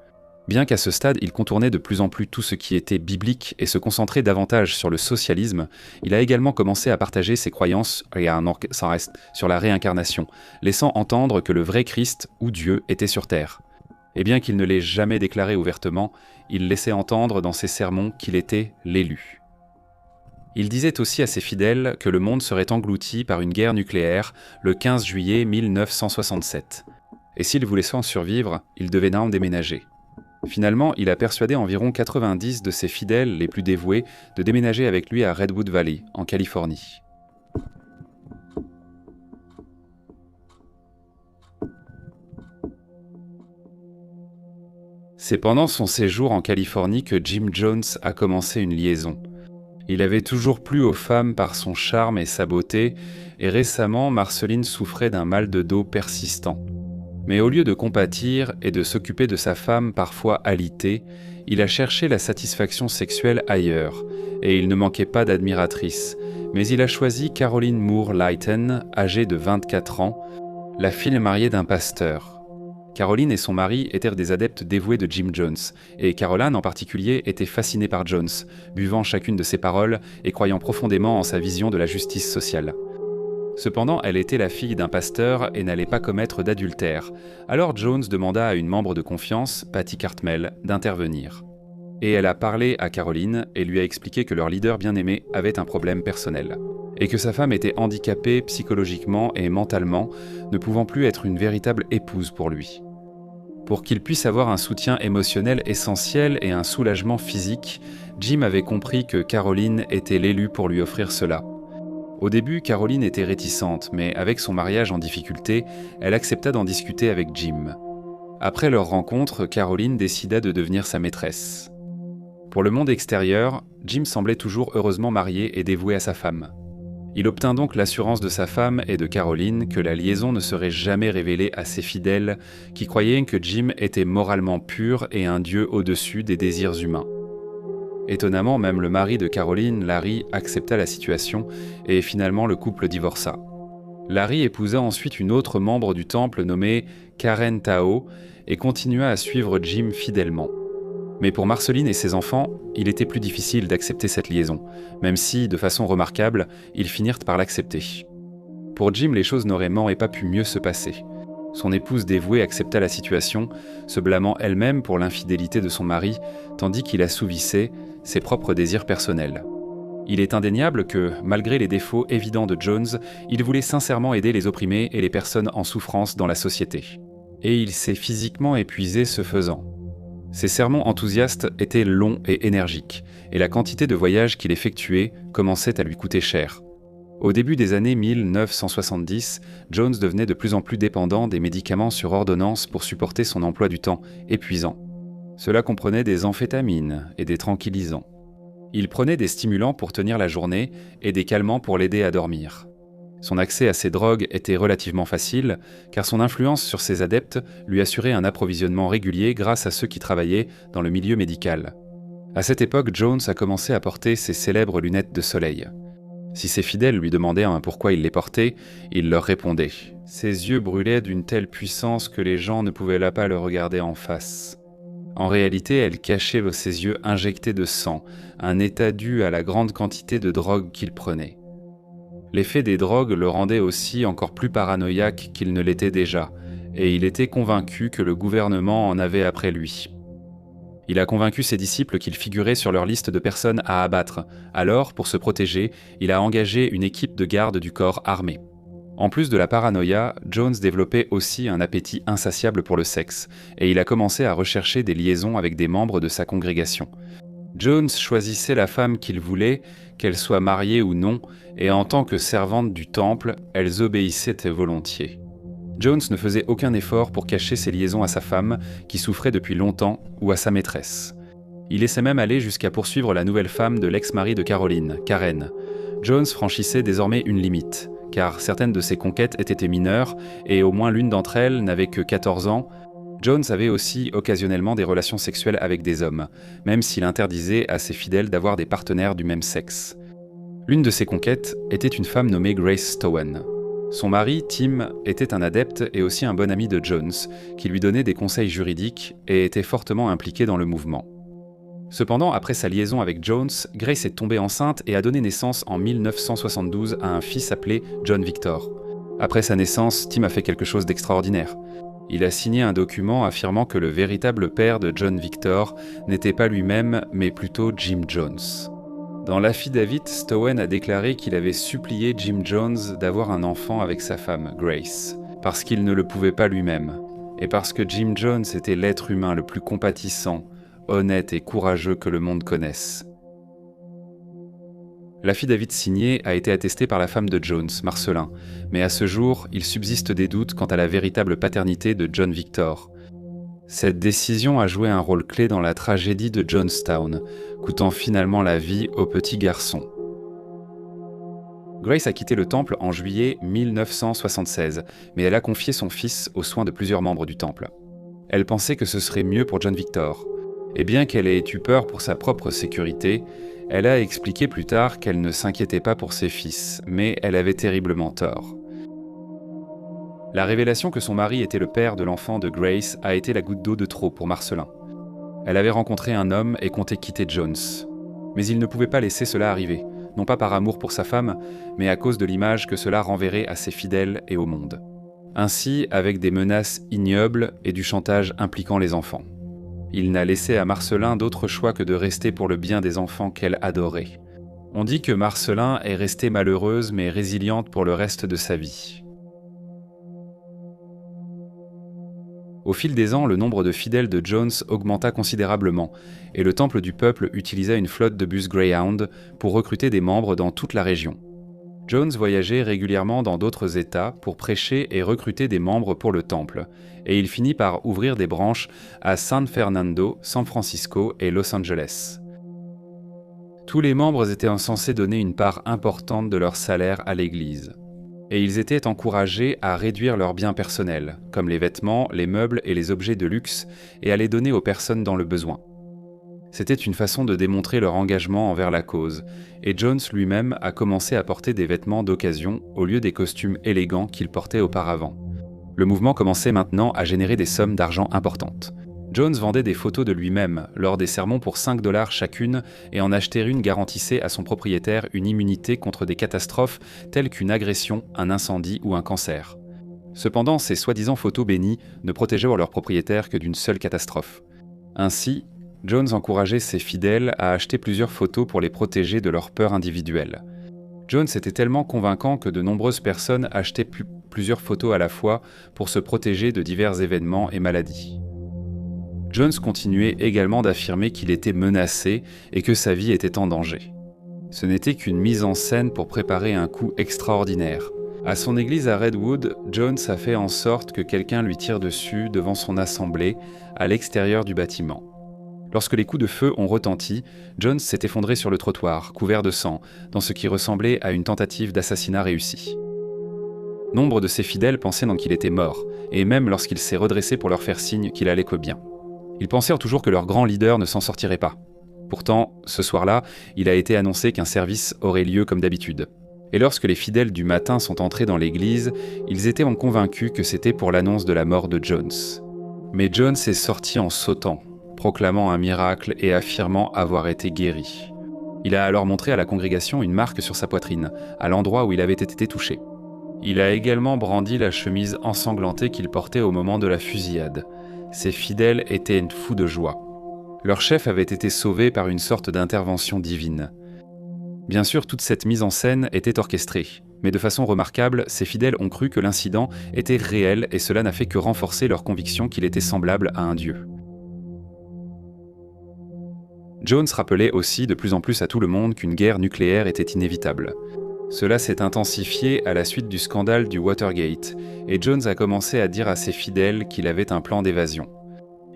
Bien qu'à ce stade, il contournait de plus en plus tout ce qui était biblique et se concentrait davantage sur le socialisme, il a également commencé à partager ses croyances, sur la réincarnation, laissant entendre que le vrai Christ, ou Dieu, était sur Terre. Et bien qu'il ne l'ait jamais déclaré ouvertement, il laissait entendre dans ses sermons qu'il était l'élu. Il disait aussi à ses fidèles que le monde serait englouti par une guerre nucléaire le 15 juillet 1967. Et s'il voulait s'en survivre, il devait en déménager. Finalement, il a persuadé environ 90 de ses fidèles les plus dévoués de déménager avec lui à Redwood Valley, en Californie. C'est pendant son séjour en Californie que Jim Jones a commencé une liaison. Il avait toujours plu aux femmes par son charme et sa beauté, et récemment, Marceline souffrait d'un mal de dos persistant. Mais au lieu de compatir et de s'occuper de sa femme parfois alitée, il a cherché la satisfaction sexuelle ailleurs, et il ne manquait pas d'admiratrices. Mais il a choisi Caroline Moore Lighten, âgée de 24 ans, la fille mariée d'un pasteur. Caroline et son mari étaient des adeptes dévoués de Jim Jones, et Caroline en particulier était fascinée par Jones, buvant chacune de ses paroles et croyant profondément en sa vision de la justice sociale. Cependant, elle était la fille d'un pasteur et n'allait pas commettre d'adultère. Alors Jones demanda à une membre de confiance, Patty Cartmel, d'intervenir. Et elle a parlé à Caroline et lui a expliqué que leur leader bien-aimé avait un problème personnel. Et que sa femme était handicapée psychologiquement et mentalement, ne pouvant plus être une véritable épouse pour lui. Pour qu'il puisse avoir un soutien émotionnel essentiel et un soulagement physique, Jim avait compris que Caroline était l'élu pour lui offrir cela. Au début, Caroline était réticente, mais avec son mariage en difficulté, elle accepta d'en discuter avec Jim. Après leur rencontre, Caroline décida de devenir sa maîtresse. Pour le monde extérieur, Jim semblait toujours heureusement marié et dévoué à sa femme. Il obtint donc l'assurance de sa femme et de Caroline que la liaison ne serait jamais révélée à ses fidèles, qui croyaient que Jim était moralement pur et un dieu au-dessus des désirs humains. Étonnamment, même le mari de Caroline, Larry, accepta la situation et finalement le couple divorça. Larry épousa ensuite une autre membre du temple nommée Karen Tao et continua à suivre Jim fidèlement. Mais pour Marceline et ses enfants, il était plus difficile d'accepter cette liaison, même si, de façon remarquable, ils finirent par l'accepter. Pour Jim, les choses n'auraient pas pu mieux se passer. Son épouse dévouée accepta la situation, se blâmant elle-même pour l'infidélité de son mari, tandis qu'il assouvissait ses propres désirs personnels. Il est indéniable que, malgré les défauts évidents de Jones, il voulait sincèrement aider les opprimés et les personnes en souffrance dans la société. Et il s'est physiquement épuisé ce faisant. Ses sermons enthousiastes étaient longs et énergiques, et la quantité de voyages qu'il effectuait commençait à lui coûter cher. Au début des années 1970, Jones devenait de plus en plus dépendant des médicaments sur ordonnance pour supporter son emploi du temps épuisant. Cela comprenait des amphétamines et des tranquillisants. Il prenait des stimulants pour tenir la journée et des calmants pour l'aider à dormir. Son accès à ces drogues était relativement facile, car son influence sur ses adeptes lui assurait un approvisionnement régulier grâce à ceux qui travaillaient dans le milieu médical. À cette époque, Jones a commencé à porter ses célèbres lunettes de soleil. Si ses fidèles lui demandaient pourquoi il les portait, il leur répondait. Ses yeux brûlaient d'une telle puissance que les gens ne pouvaient pas le regarder en face. En réalité, elles cachaient ses yeux injectés de sang, un état dû à la grande quantité de drogue qu'il prenait. L'effet des drogues le rendait aussi encore plus paranoïaque qu'il ne l'était déjà, et il était convaincu que le gouvernement en avait après lui. Il a convaincu ses disciples qu'il figurait sur leur liste de personnes à abattre. Alors, pour se protéger, il a engagé une équipe de garde du corps armée. En plus de la paranoïa, Jones développait aussi un appétit insatiable pour le sexe, et il a commencé à rechercher des liaisons avec des membres de sa congrégation. Jones choisissait la femme qu'il voulait, qu'elle soit mariée ou non, et en tant que servante du temple, elles obéissaient volontiers. Jones ne faisait aucun effort pour cacher ses liaisons à sa femme, qui souffrait depuis longtemps, ou à sa maîtresse. Il laissait même aller jusqu'à poursuivre la nouvelle femme de l'ex-mari de Caroline, Karen. Jones franchissait désormais une limite, car certaines de ses conquêtes étaient mineures, et au moins l'une d'entre elles n'avait que 14 ans. Jones avait aussi occasionnellement des relations sexuelles avec des hommes, même s'il interdisait à ses fidèles d'avoir des partenaires du même sexe. L'une de ses conquêtes était une femme nommée Grace Stowen. Son mari, Tim, était un adepte et aussi un bon ami de Jones, qui lui donnait des conseils juridiques et était fortement impliqué dans le mouvement. Cependant, après sa liaison avec Jones, Grace est tombée enceinte et a donné naissance en 1972 à un fils appelé John Victor. Après sa naissance, Tim a fait quelque chose d'extraordinaire. Il a signé un document affirmant que le véritable père de John Victor n'était pas lui-même, mais plutôt Jim Jones. Dans l'affidavit, Stowen a déclaré qu'il avait supplié Jim Jones d'avoir un enfant avec sa femme, Grace, parce qu'il ne le pouvait pas lui-même, et parce que Jim Jones était l'être humain le plus compatissant, honnête et courageux que le monde connaisse. L'affidavit signé a été attesté par la femme de Jones, Marcelin, mais à ce jour, il subsiste des doutes quant à la véritable paternité de John Victor. Cette décision a joué un rôle clé dans la tragédie de Jonestown, coûtant finalement la vie au petit garçon. Grace a quitté le temple en juillet 1976, mais elle a confié son fils aux soins de plusieurs membres du temple. Elle pensait que ce serait mieux pour John Victor. Et bien qu'elle ait eu peur pour sa propre sécurité, elle a expliqué plus tard qu'elle ne s'inquiétait pas pour ses fils, mais elle avait terriblement tort. La révélation que son mari était le père de l'enfant de Grace a été la goutte d'eau de trop pour Marcelin. Elle avait rencontré un homme et comptait quitter Jones. Mais il ne pouvait pas laisser cela arriver, non pas par amour pour sa femme, mais à cause de l'image que cela renverrait à ses fidèles et au monde. Ainsi, avec des menaces ignobles et du chantage impliquant les enfants. Il n'a laissé à Marcelin d'autre choix que de rester pour le bien des enfants qu'elle adorait. On dit que Marcelin est restée malheureuse mais résiliente pour le reste de sa vie. Au fil des ans, le nombre de fidèles de Jones augmenta considérablement, et le Temple du Peuple utilisa une flotte de bus Greyhound pour recruter des membres dans toute la région. Jones voyageait régulièrement dans d'autres États pour prêcher et recruter des membres pour le Temple, et il finit par ouvrir des branches à San Fernando, San Francisco et Los Angeles. Tous les membres étaient censés donner une part importante de leur salaire à l'Église. Et ils étaient encouragés à réduire leurs biens personnels, comme les vêtements, les meubles et les objets de luxe, et à les donner aux personnes dans le besoin. C'était une façon de démontrer leur engagement envers la cause, et Jones lui-même a commencé à porter des vêtements d'occasion au lieu des costumes élégants qu'il portait auparavant. Le mouvement commençait maintenant à générer des sommes d'argent importantes. Jones vendait des photos de lui-même lors des sermons pour 5 $ chacune et en acheter une garantissait à son propriétaire une immunité contre des catastrophes telles qu'une agression, un incendie ou un cancer. Cependant, ces soi-disant photos bénies ne protégeaient leur propriétaire que d'une seule catastrophe. Ainsi, Jones encourageait ses fidèles à acheter plusieurs photos pour les protéger de leur peur individuelle. Jones était tellement convaincant que de nombreuses personnes achetaient plusieurs photos à la fois pour se protéger de divers événements et maladies. Jones continuait également d'affirmer qu'il était menacé et que sa vie était en danger. Ce n'était qu'une mise en scène pour préparer un coup extraordinaire. À son église à Redwood, Jones a fait en sorte que quelqu'un lui tire dessus devant son assemblée, à l'extérieur du bâtiment. Lorsque les coups de feu ont retenti, Jones s'est effondré sur le trottoir, couvert de sang, dans ce qui ressemblait à une tentative d'assassinat réussie. Nombre de ses fidèles pensaient donc qu'il était mort, et même lorsqu'il s'est redressé pour leur faire signe qu'il allait qu'au bien. Ils pensèrent toujours que leur grand leader ne s'en sortirait pas. Pourtant, ce soir-là, il a été annoncé qu'un service aurait lieu comme d'habitude. Et lorsque les fidèles du matin sont entrés dans l'église, ils étaient convaincus que c'était pour l'annonce de la mort de Jones. Mais Jones est sorti en sautant, proclamant un miracle et affirmant avoir été guéri. Il a alors montré à la congrégation une marque sur sa poitrine, à l'endroit où il avait été touché. Il a également brandi la chemise ensanglantée qu'il portait au moment de la fusillade. Ses fidèles étaient fous de joie. Leur chef avait été sauvé par une sorte d'intervention divine. Bien sûr, toute cette mise en scène était orchestrée, mais de façon remarquable, ses fidèles ont cru que l'incident était réel et cela n'a fait que renforcer leur conviction qu'il était semblable à un dieu. Jones rappelait aussi de plus en plus à tout le monde qu'une guerre nucléaire était inévitable. Cela s'est intensifié à la suite du scandale du Watergate, et Jones a commencé à dire à ses fidèles qu'il avait un plan d'évasion.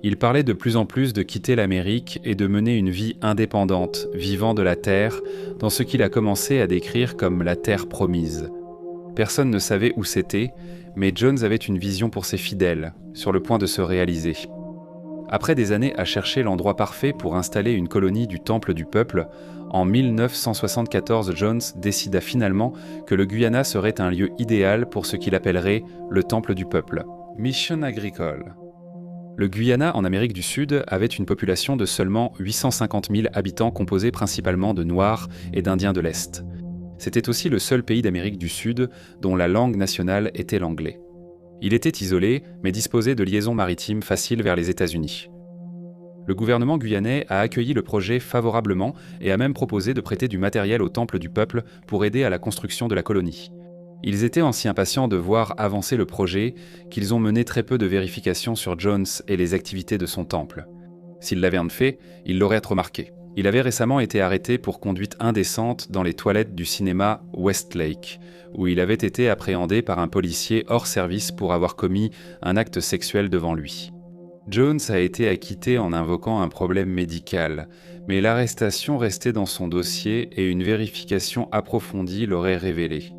Il parlait de plus en plus de quitter l'Amérique et de mener une vie indépendante, vivant de la terre, dans ce qu'il a commencé à décrire comme la terre promise. Personne ne savait où c'était, mais Jones avait une vision pour ses fidèles, sur le point de se réaliser. Après des années à chercher l'endroit parfait pour installer une colonie du Temple du Peuple, en 1974, Jones décida finalement que le Guyana serait un lieu idéal pour ce qu'il appellerait le Temple du Peuple. Mission agricole. Le Guyana, en Amérique du Sud, avait une population de seulement 850 000 habitants composée principalement de Noirs et d'Indiens de l'Est. C'était aussi le seul pays d'Amérique du Sud dont la langue nationale était l'anglais. Il était isolé, mais disposait de liaisons maritimes faciles vers les États-Unis. Le gouvernement guyanais a accueilli le projet favorablement et a même proposé de prêter du matériel au Temple du Peuple pour aider à la construction de la colonie. Ils étaient si impatients de voir avancer le projet qu'ils ont mené très peu de vérifications sur Jones et les activités de son temple. S'il l'avait en fait, ils l'auraient remarqué. Il avait récemment été arrêté pour conduite indécente dans les toilettes du cinéma Westlake, où il avait été appréhendé par un policier hors service pour avoir commis un acte sexuel devant lui. Jones a été acquitté en invoquant un problème médical, mais l'arrestation restait dans son dossier et une vérification approfondie l'aurait révélé.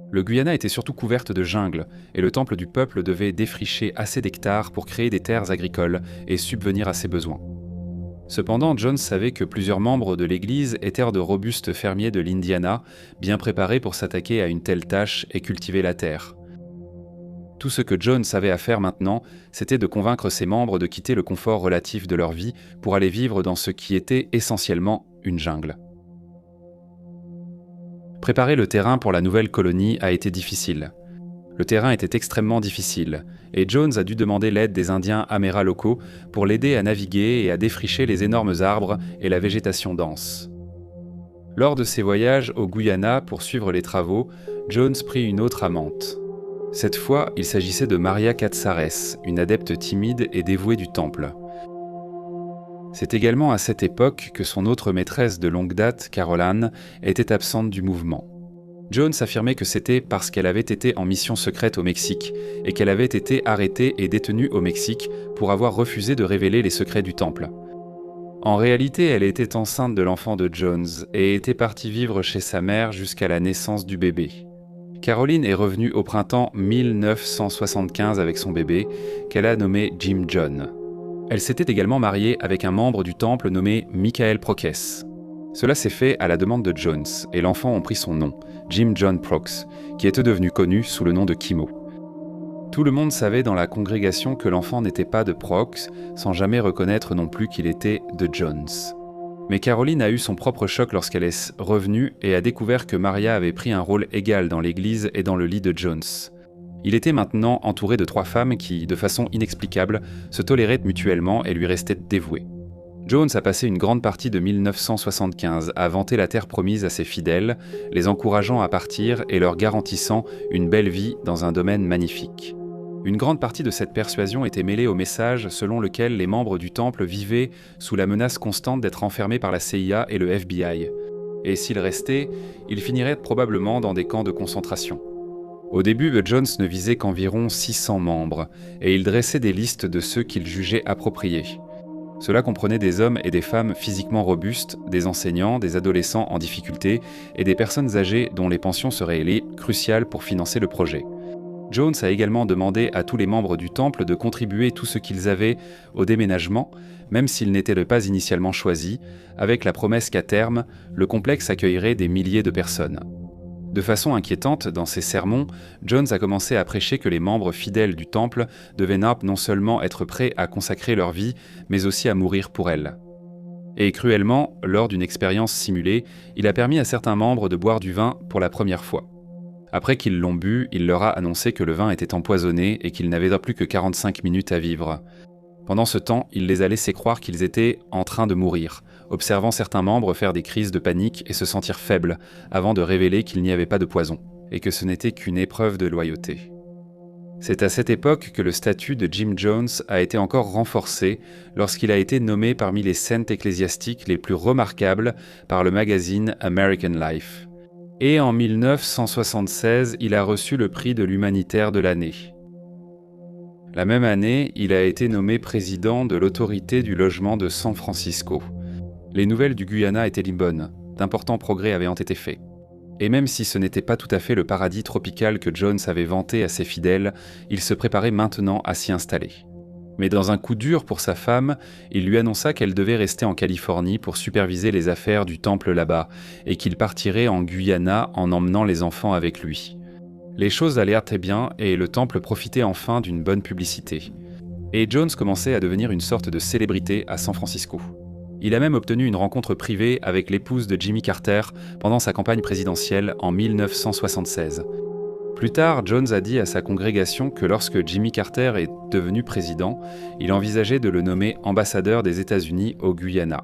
Le Guyana était surtout couverte de jungle, et le Temple du Peuple devait défricher assez d'hectares pour créer des terres agricoles et subvenir à ses besoins. Cependant, Jones savait que plusieurs membres de l'Église étaient de robustes fermiers de l'Indiana, bien préparés pour s'attaquer à une telle tâche et cultiver la terre. Tout ce que Jones avait à faire maintenant, c'était de convaincre ses membres de quitter le confort relatif de leur vie pour aller vivre dans ce qui était essentiellement une jungle. Préparer le terrain pour la nouvelle colonie a été difficile. Le terrain était extrêmement difficile, et Jones a dû demander l'aide des Indiens Améras locaux pour l'aider à naviguer et à défricher les énormes arbres et la végétation dense. Lors de ses voyages au Guyana pour suivre les travaux, Jones prit une autre amante. Cette fois, il s'agissait de Maria Katsares, une adepte timide et dévouée du temple. C'est également à cette époque que son autre maîtresse de longue date, Caroline, était absente du mouvement. Jones affirmait que c'était parce qu'elle avait été en mission secrète au Mexique et qu'elle avait été arrêtée et détenue au Mexique pour avoir refusé de révéler les secrets du temple. En réalité, elle était enceinte de l'enfant de Jones et était partie vivre chez sa mère jusqu'à la naissance du bébé. Caroline est revenue au printemps 1975 avec son bébé, qu'elle a nommé Jim John. Elle s'était également mariée avec un membre du temple nommé Michael Proques. Cela s'est fait à la demande de Jones, et l'enfant a pris son nom, Jim John Proques, qui était devenu connu sous le nom de Kimo. Tout le monde savait dans la congrégation que l'enfant n'était pas de Proques, sans jamais reconnaître non plus qu'il était de Jones. Mais Caroline a eu son propre choc lorsqu'elle est revenue et a découvert que Maria avait pris un rôle égal dans l'église et dans le lit de Jones. Il était maintenant entouré de 3 femmes qui, de façon inexplicable, se toléraient mutuellement et lui restaient dévouées. Jones a passé une grande partie de 1975 à vanter la terre promise à ses fidèles, les encourageant à partir et leur garantissant une belle vie dans un domaine magnifique. Une grande partie de cette persuasion était mêlée au message selon lequel les membres du temple vivaient sous la menace constante d'être enfermés par la CIA et le FBI. Et s'ils restaient, ils finiraient probablement dans des camps de concentration. Au début, Jones ne visait qu'environ 600 membres, et il dressait des listes de ceux qu'il jugeait appropriés. Cela comprenait des hommes et des femmes physiquement robustes, des enseignants, des adolescents en difficulté et des personnes âgées dont les pensions seraient cruciales pour financer le projet. Jones a également demandé à tous les membres du temple de contribuer tout ce qu'ils avaient au déménagement, même s'ils n'étaient pas initialement choisis, avec la promesse qu'à terme, le complexe accueillerait des milliers de personnes. De façon inquiétante, dans ses sermons, Jones a commencé à prêcher que les membres fidèles du temple devaient non seulement être prêts à consacrer leur vie, mais aussi à mourir pour elle. Et cruellement, lors d'une expérience simulée, il a permis à certains membres de boire du vin pour la première fois. Après qu'ils l'ont bu, il leur a annoncé que le vin était empoisonné et qu'ils n'avaient plus que 45 minutes à vivre. Pendant ce temps, il les a laissés croire qu'ils étaient en train de mourir, observant certains membres faire des crises de panique et se sentir faibles, avant de révéler qu'il n'y avait pas de poison, et que ce n'était qu'une épreuve de loyauté. C'est à cette époque que le statut de Jim Jones a été encore renforcé lorsqu'il a été nommé parmi les saints ecclésiastiques les plus remarquables par le magazine American Life. Et en 1976, il a reçu le prix de l'humanitaire de l'année. La même année, il a été nommé président de l'autorité du logement de San Francisco. Les nouvelles du Guyana étaient bonnes, d'importants progrès avaient été faits. Et même si ce n'était pas tout à fait le paradis tropical que Jones avait vanté à ses fidèles, il se préparait maintenant à s'y installer. Mais dans un coup dur pour sa femme, il lui annonça qu'elle devait rester en Californie pour superviser les affaires du temple là-bas, et qu'il partirait en Guyana en emmenant les enfants avec lui. Les choses allèrent très bien et le temple profitait enfin d'une bonne publicité. Et Jones commençait à devenir une sorte de célébrité à San Francisco. Il a même obtenu une rencontre privée avec l'épouse de Jimmy Carter pendant sa campagne présidentielle en 1976. Plus tard, Jones a dit à sa congrégation que lorsque Jimmy Carter est devenu président, il envisageait de le nommer ambassadeur des États-Unis au Guyana.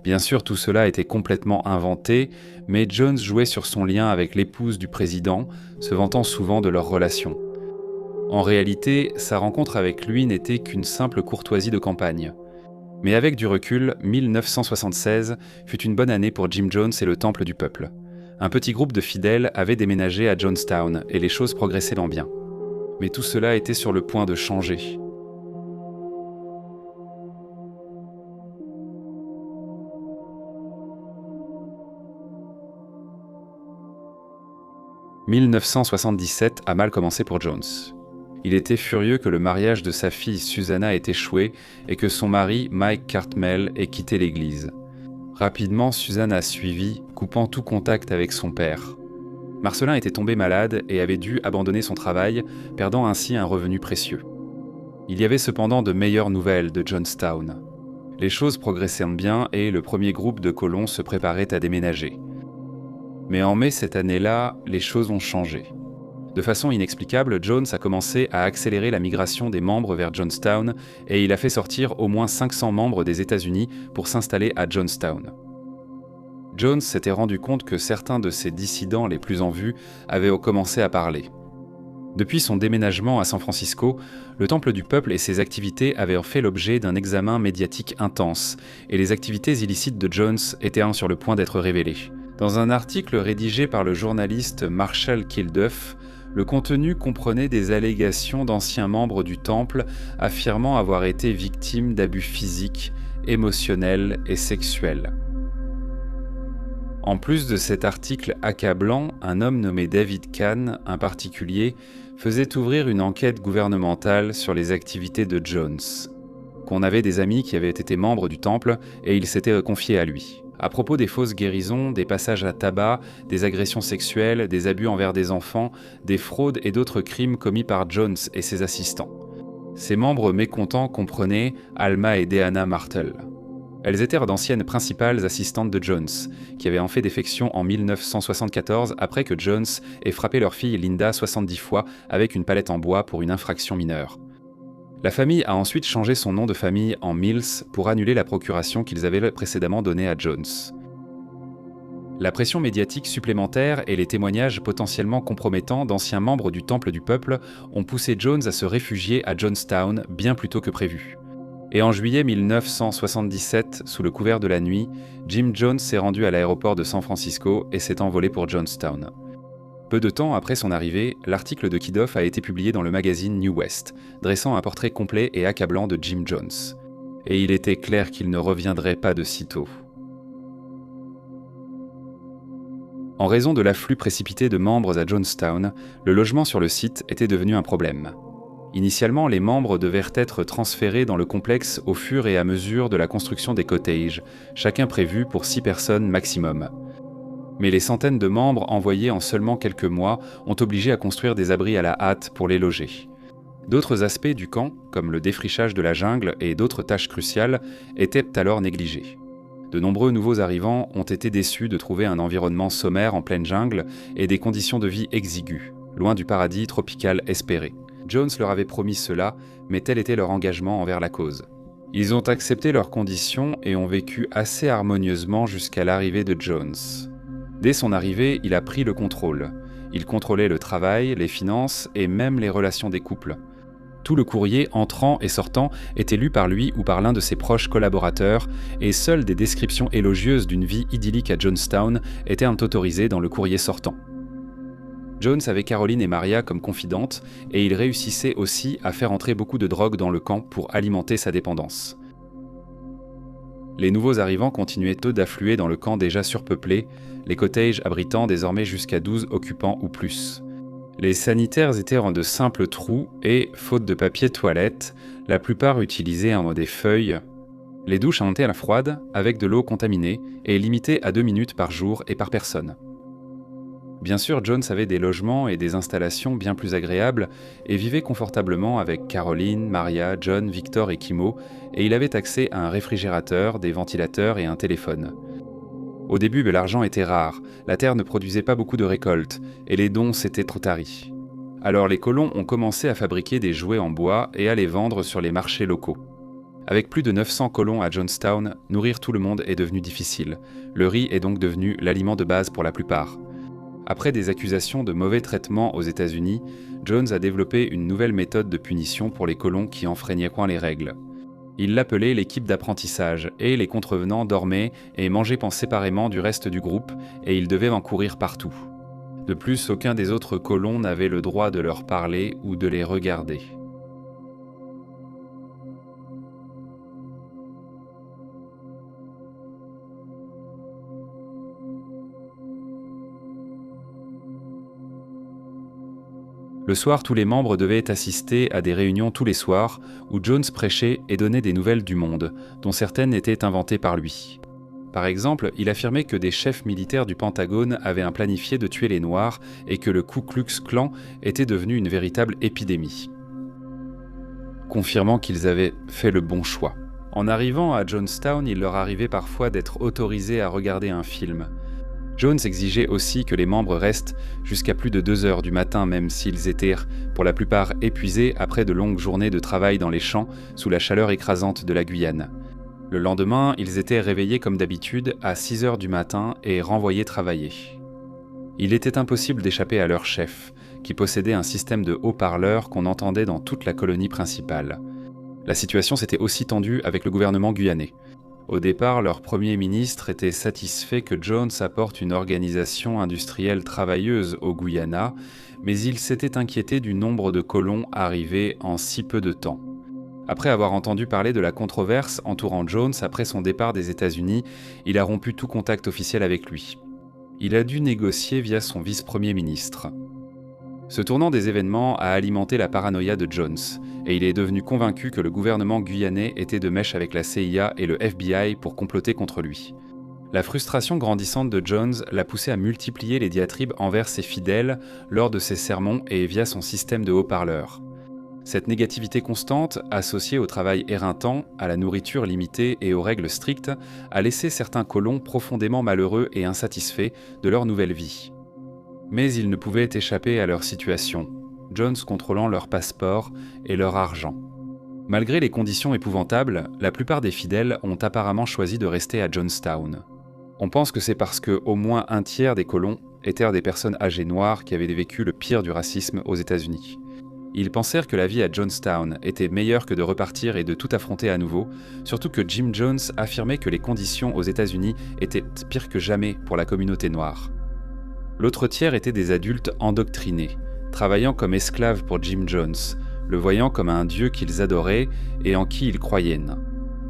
Bien sûr, tout cela était complètement inventé, mais Jones jouait sur son lien avec l'épouse du président, se vantant souvent de leur relation. En réalité, sa rencontre avec lui n'était qu'une simple courtoisie de campagne. Mais avec du recul, 1976 fut une bonne année pour Jim Jones et le Temple du Peuple. Un petit groupe de fidèles avait déménagé à Jonestown et les choses progressaient en bien. Mais tout cela était sur le point de changer. « 1977 a mal commencé pour Jones. Il était furieux que le mariage de sa fille Susanna ait échoué et que son mari, Mike Cartmel, ait quitté l'église. Rapidement, Susanna suivit, coupant tout contact avec son père. Marcelin était tombé malade et avait dû abandonner son travail, perdant ainsi un revenu précieux. Il y avait cependant de meilleures nouvelles de Jonestown. Les choses progressaient bien et le premier groupe de colons se préparait à déménager. Mais en mai cette année-là, les choses ont changé. De façon inexplicable, Jones a commencé à accélérer la migration des membres vers Jonestown et il a fait sortir au moins 500 membres des États-Unis pour s'installer à Jonestown. Jones s'était rendu compte que certains de ses dissidents les plus en vue avaient commencé à parler. Depuis son déménagement à San Francisco, le Temple du Peuple et ses activités avaient fait l'objet d'un examen médiatique intense, et les activités illicites de Jones étaient sur le point d'être révélées. Dans un article rédigé par le journaliste Marshall Kilduff, le contenu comprenait des allégations d'anciens membres du Temple affirmant avoir été victimes d'abus physiques, émotionnels et sexuels. En plus de cet article accablant, un homme nommé David Kahn, un particulier, faisait ouvrir une enquête gouvernementale sur les activités de Jones. Qu'on avait des amis qui avaient été membres du Temple et il s'était confié à lui. À propos des fausses guérisons, des passages à tabac, des agressions sexuelles, des abus envers des enfants, des fraudes et d'autres crimes commis par Jones et ses assistants. Ses membres mécontents comprenaient Alma et Deanna Martel. Elles étaient d'anciennes principales assistantes de Jones, qui avaient en fait défection en 1974 après que Jones ait frappé leur fille Linda 70 fois avec une palette en bois pour une infraction mineure. La famille a ensuite changé son nom de famille en Mills pour annuler la procuration qu'ils avaient précédemment donnée à Jones. La pression médiatique supplémentaire et les témoignages potentiellement compromettants d'anciens membres du Temple du Peuple ont poussé Jones à se réfugier à Jonestown bien plus tôt que prévu. Et en juillet 1977, sous le couvert de la nuit, Jim Jones s'est rendu à l'aéroport de San Francisco et s'est envolé pour Jonestown. Peu de temps après son arrivée, l'article de Kilduff a été publié dans le magazine New West, dressant un portrait complet et accablant de Jim Jones. Et il était clair qu'il ne reviendrait pas de sitôt. En raison de l'afflux précipité de membres à Jonestown, le logement sur le site était devenu un problème. Initialement, les membres devaient être transférés dans le complexe au fur et à mesure de la construction des cottages, chacun prévu pour 6 personnes maximum. Mais les centaines de membres envoyés en seulement quelques mois ont obligé à construire des abris à la hâte pour les loger. D'autres aspects du camp, comme le défrichage de la jungle et d'autres tâches cruciales, étaient alors négligés. De nombreux nouveaux arrivants ont été déçus de trouver un environnement sommaire en pleine jungle et des conditions de vie exiguës, loin du paradis tropical espéré. Jones leur avait promis cela, mais tel était leur engagement envers la cause. Ils ont accepté leurs conditions et ont vécu assez harmonieusement jusqu'à l'arrivée de Jones. Dès son arrivée, il a pris le contrôle. Il contrôlait le travail, les finances et même les relations des couples. Tout le courrier entrant et sortant était lu par lui ou par l'un de ses proches collaborateurs et seules des descriptions élogieuses d'une vie idyllique à Jonestown étaient autorisées dans le courrier sortant. Jones avait Caroline et Maria comme confidentes et il réussissait aussi à faire entrer beaucoup de drogue dans le camp pour alimenter sa dépendance. Les nouveaux arrivants continuaient eux d'affluer dans le camp déjà surpeuplé, les cottages abritant désormais jusqu'à 12 occupants ou plus. Les sanitaires étaient en de simples trous et, faute de papier toilette, la plupart utilisaient des feuilles. Les douches étaient froides, avec de l'eau contaminée, et limitées à 2 minutes par jour et par personne. Bien sûr, Jones avait des logements et des installations bien plus agréables et vivait confortablement avec Caroline, Maria, John, Victor et Kimo, et il avait accès à un réfrigérateur, des ventilateurs et un téléphone. Au début, l'argent était rare, la terre ne produisait pas beaucoup de récoltes, et les dons s'étaient trop taris. Alors les colons ont commencé à fabriquer des jouets en bois et à les vendre sur les marchés locaux. Avec plus de 900 colons à Jonestown, nourrir tout le monde est devenu difficile. Le riz est donc devenu l'aliment de base pour la plupart. Après des accusations de mauvais traitement aux États-Unis, Jones a développé une nouvelle méthode de punition pour les colons qui enfreignaient les règles. Il l'appelait l'équipe d'apprentissage, et les contrevenants dormaient et mangeaient séparément du reste du groupe, et ils devaient en courir partout. De plus, aucun des autres colons n'avait le droit de leur parler ou de les regarder. Le soir, tous les membres devaient assister à des réunions tous les soirs où Jones prêchait et donnait des nouvelles du monde, dont certaines étaient inventées par lui. Par exemple, il affirmait que des chefs militaires du Pentagone avaient planifié de tuer les Noirs et que le Ku Klux Klan était devenu une véritable épidémie, confirmant qu'ils avaient fait le bon choix. En arrivant à Jonestown, il leur arrivait parfois d'être autorisés à regarder un film. Jones exigeait aussi que les membres restent jusqu'à plus de 2 heures du matin, même s'ils étaient, pour la plupart, épuisés après de longues journées de travail dans les champs sous la chaleur écrasante de la Guyane. Le lendemain, ils étaient réveillés comme d'habitude à 6 heures du matin et renvoyés travailler. Il était impossible d'échapper à leur chef, qui possédait un système de haut-parleurs qu'on entendait dans toute la colonie principale. La situation s'était aussi tendue avec le gouvernement guyanais. Au départ, leur premier ministre était satisfait que Jones apporte une organisation industrielle travailleuse au Guyana, mais il s'était inquiété du nombre de colons arrivés en si peu de temps. Après avoir entendu parler de la controverse entourant Jones après son départ des États-Unis, il a rompu tout contact officiel avec lui. Il a dû négocier via son vice-premier ministre. Ce tournant des événements a alimenté la paranoïa de Jones, et il est devenu convaincu que le gouvernement guyanais était de mèche avec la CIA et le FBI pour comploter contre lui. La frustration grandissante de Jones l'a poussé à multiplier les diatribes envers ses fidèles lors de ses sermons et via son système de haut-parleurs. Cette négativité constante, associée au travail éreintant, à la nourriture limitée et aux règles strictes, a laissé certains colons profondément malheureux et insatisfaits de leur nouvelle vie. Mais ils ne pouvaient échapper à leur situation, Jones contrôlant leur passeport et leur argent. Malgré les conditions épouvantables, la plupart des fidèles ont apparemment choisi de rester à Jonestown. On pense que c'est parce que au moins un tiers des colons étaient des personnes âgées noires qui avaient vécu le pire du racisme aux États-Unis. Ils pensèrent que la vie à Jonestown était meilleure que de repartir et de tout affronter à nouveau, surtout que Jim Jones affirmait que les conditions aux États-Unis étaient pires que jamais pour la communauté noire. L'autre tiers étaient des adultes endoctrinés, travaillant comme esclaves pour Jim Jones, le voyant comme un dieu qu'ils adoraient et en qui ils croyaient.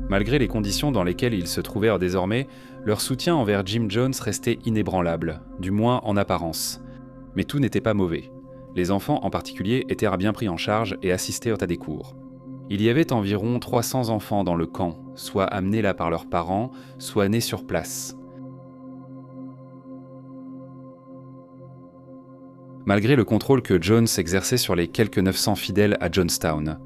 Malgré les conditions dans lesquelles ils se trouvèrent désormais, leur soutien envers Jim Jones restait inébranlable, du moins en apparence. Mais tout n'était pas mauvais. Les enfants en particulier étaient bien pris en charge et assistaient à des cours. Il y avait environ 300 enfants dans le camp, soit amenés là par leurs parents, soit nés sur place. Malgré le contrôle que Jones exerçait sur les quelques 900 fidèles à Jonestown.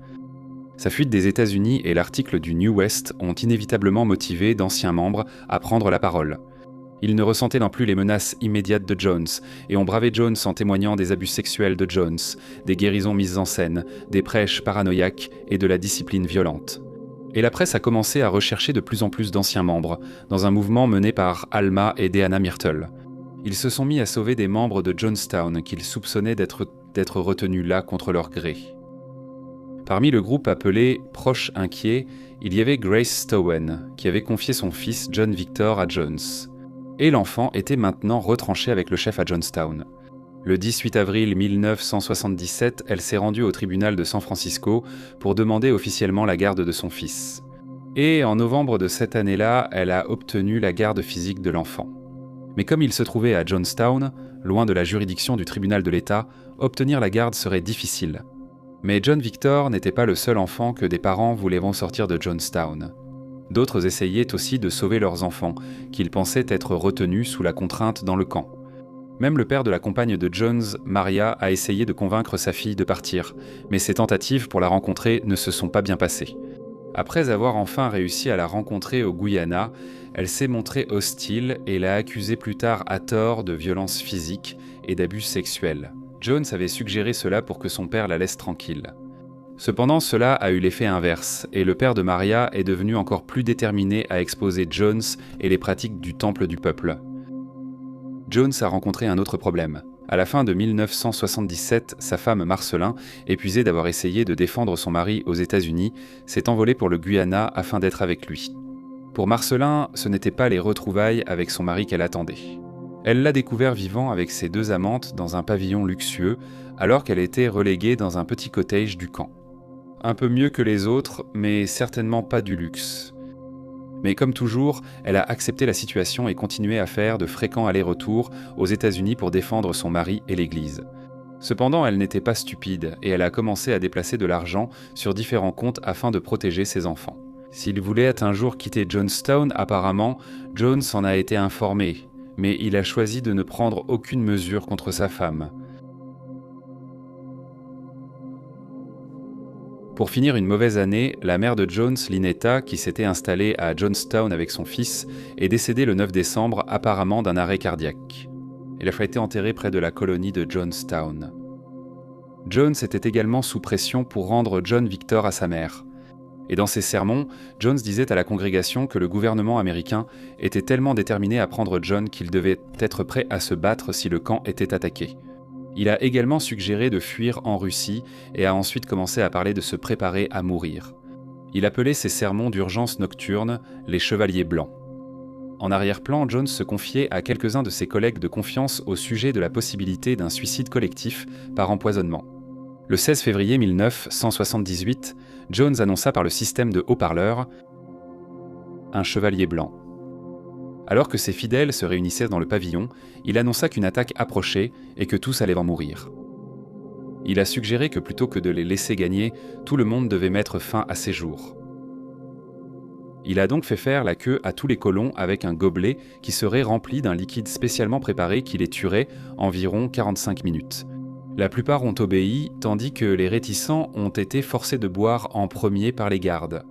Sa fuite des États-Unis et l'article du New West ont inévitablement motivé d'anciens membres à prendre la parole. Ils ne ressentaient non plus les menaces immédiates de Jones et ont bravé Jones en témoignant des abus sexuels de Jones, des guérisons mises en scène, des prêches paranoïaques et de la discipline violente. Et la presse a commencé à rechercher de plus en plus d'anciens membres, dans un mouvement mené par Alma et Deanna Myrtle. Ils se sont mis à sauver des membres de Jonestown qu'ils soupçonnaient d'être retenus là contre leur gré. Parmi le groupe appelé « Proches inquiets », il y avait Grace Stowen, qui avait confié son fils John Victor à Jones. Et l'enfant était maintenant retranché avec le chef à Jonestown. Le 18 avril 1977, elle s'est rendue au tribunal de San Francisco pour demander officiellement la garde de son fils. Et en novembre de cette année-là, elle a obtenu la garde physique de l'enfant. Mais comme il se trouvait à Johnstown, loin de la juridiction du tribunal de l'État, obtenir la garde serait difficile. Mais John Victor n'était pas le seul enfant que des parents voulaient voir sortir de Johnstown. D'autres essayaient aussi de sauver leurs enfants, qu'ils pensaient être retenus sous la contrainte dans le camp. Même le père de la compagne de Jones, Maria, a essayé de convaincre sa fille de partir, mais ses tentatives pour la rencontrer ne se sont pas bien passées. Après avoir enfin réussi à la rencontrer au Guyana, elle s'est montrée hostile et l'a accusée plus tard à tort de violence physique et d'abus sexuels. Jones avait suggéré cela pour que son père la laisse tranquille. Cependant, cela a eu l'effet inverse, et le père de Maria est devenu encore plus déterminé à exposer Jones et les pratiques du temple du peuple. Jones a rencontré un autre problème. À la fin de 1977, sa femme Marcelin, épuisée d'avoir essayé de défendre son mari aux États-Unis, s'est envolée pour le Guyana afin d'être avec lui. Pour Marcelin, ce n'était pas les retrouvailles avec son mari qu'elle attendait. Elle l'a découvert vivant avec ses 2 amantes dans un pavillon luxueux, alors qu'elle était reléguée dans un petit cottage du camp. Un peu mieux que les autres, mais certainement pas du luxe. Mais comme toujours, elle a accepté la situation et continué à faire de fréquents allers-retours aux États-Unis pour défendre son mari et l'Église. Cependant, elle n'était pas stupide et elle a commencé à déplacer de l'argent sur différents comptes afin de protéger ses enfants. S'il voulait un jour quitter Johnstown, apparemment, Jones en a été informé, mais il a choisi de ne prendre aucune mesure contre sa femme. Pour finir une mauvaise année, la mère de Jones, Lynetta, qui s'était installée à Johnstown avec son fils, est décédée le 9 décembre, apparemment d'un arrêt cardiaque. Elle a été enterrée près de la colonie de Johnstown. Jones était également sous pression pour rendre John Victor à sa mère. Et dans ses sermons, Jones disait à la congrégation que le gouvernement américain était tellement déterminé à prendre John qu'il devait être prêt à se battre si le camp était attaqué. Il a également suggéré de fuir en Russie et a ensuite commencé à parler de se préparer à mourir. Il appelait ses sermons d'urgence nocturne les chevaliers blancs. En arrière-plan, Jones se confiait à quelques-uns de ses collègues de confiance au sujet de la possibilité d'un suicide collectif par empoisonnement. Le 16 février 1978, Jones annonça par le système de haut-parleurs un chevalier blanc. Alors que ses fidèles se réunissaient dans le pavillon, il annonça qu'une attaque approchait et que tous allaient en mourir. Il a suggéré que plutôt que de les laisser gagner, tout le monde devait mettre fin à ces jours. Il a donc fait faire la queue à tous les colons avec un gobelet qui serait rempli d'un liquide spécialement préparé qui les tuerait environ 45 minutes. La plupart ont obéi, tandis que les réticents ont été forcés de boire en premier par les gardes.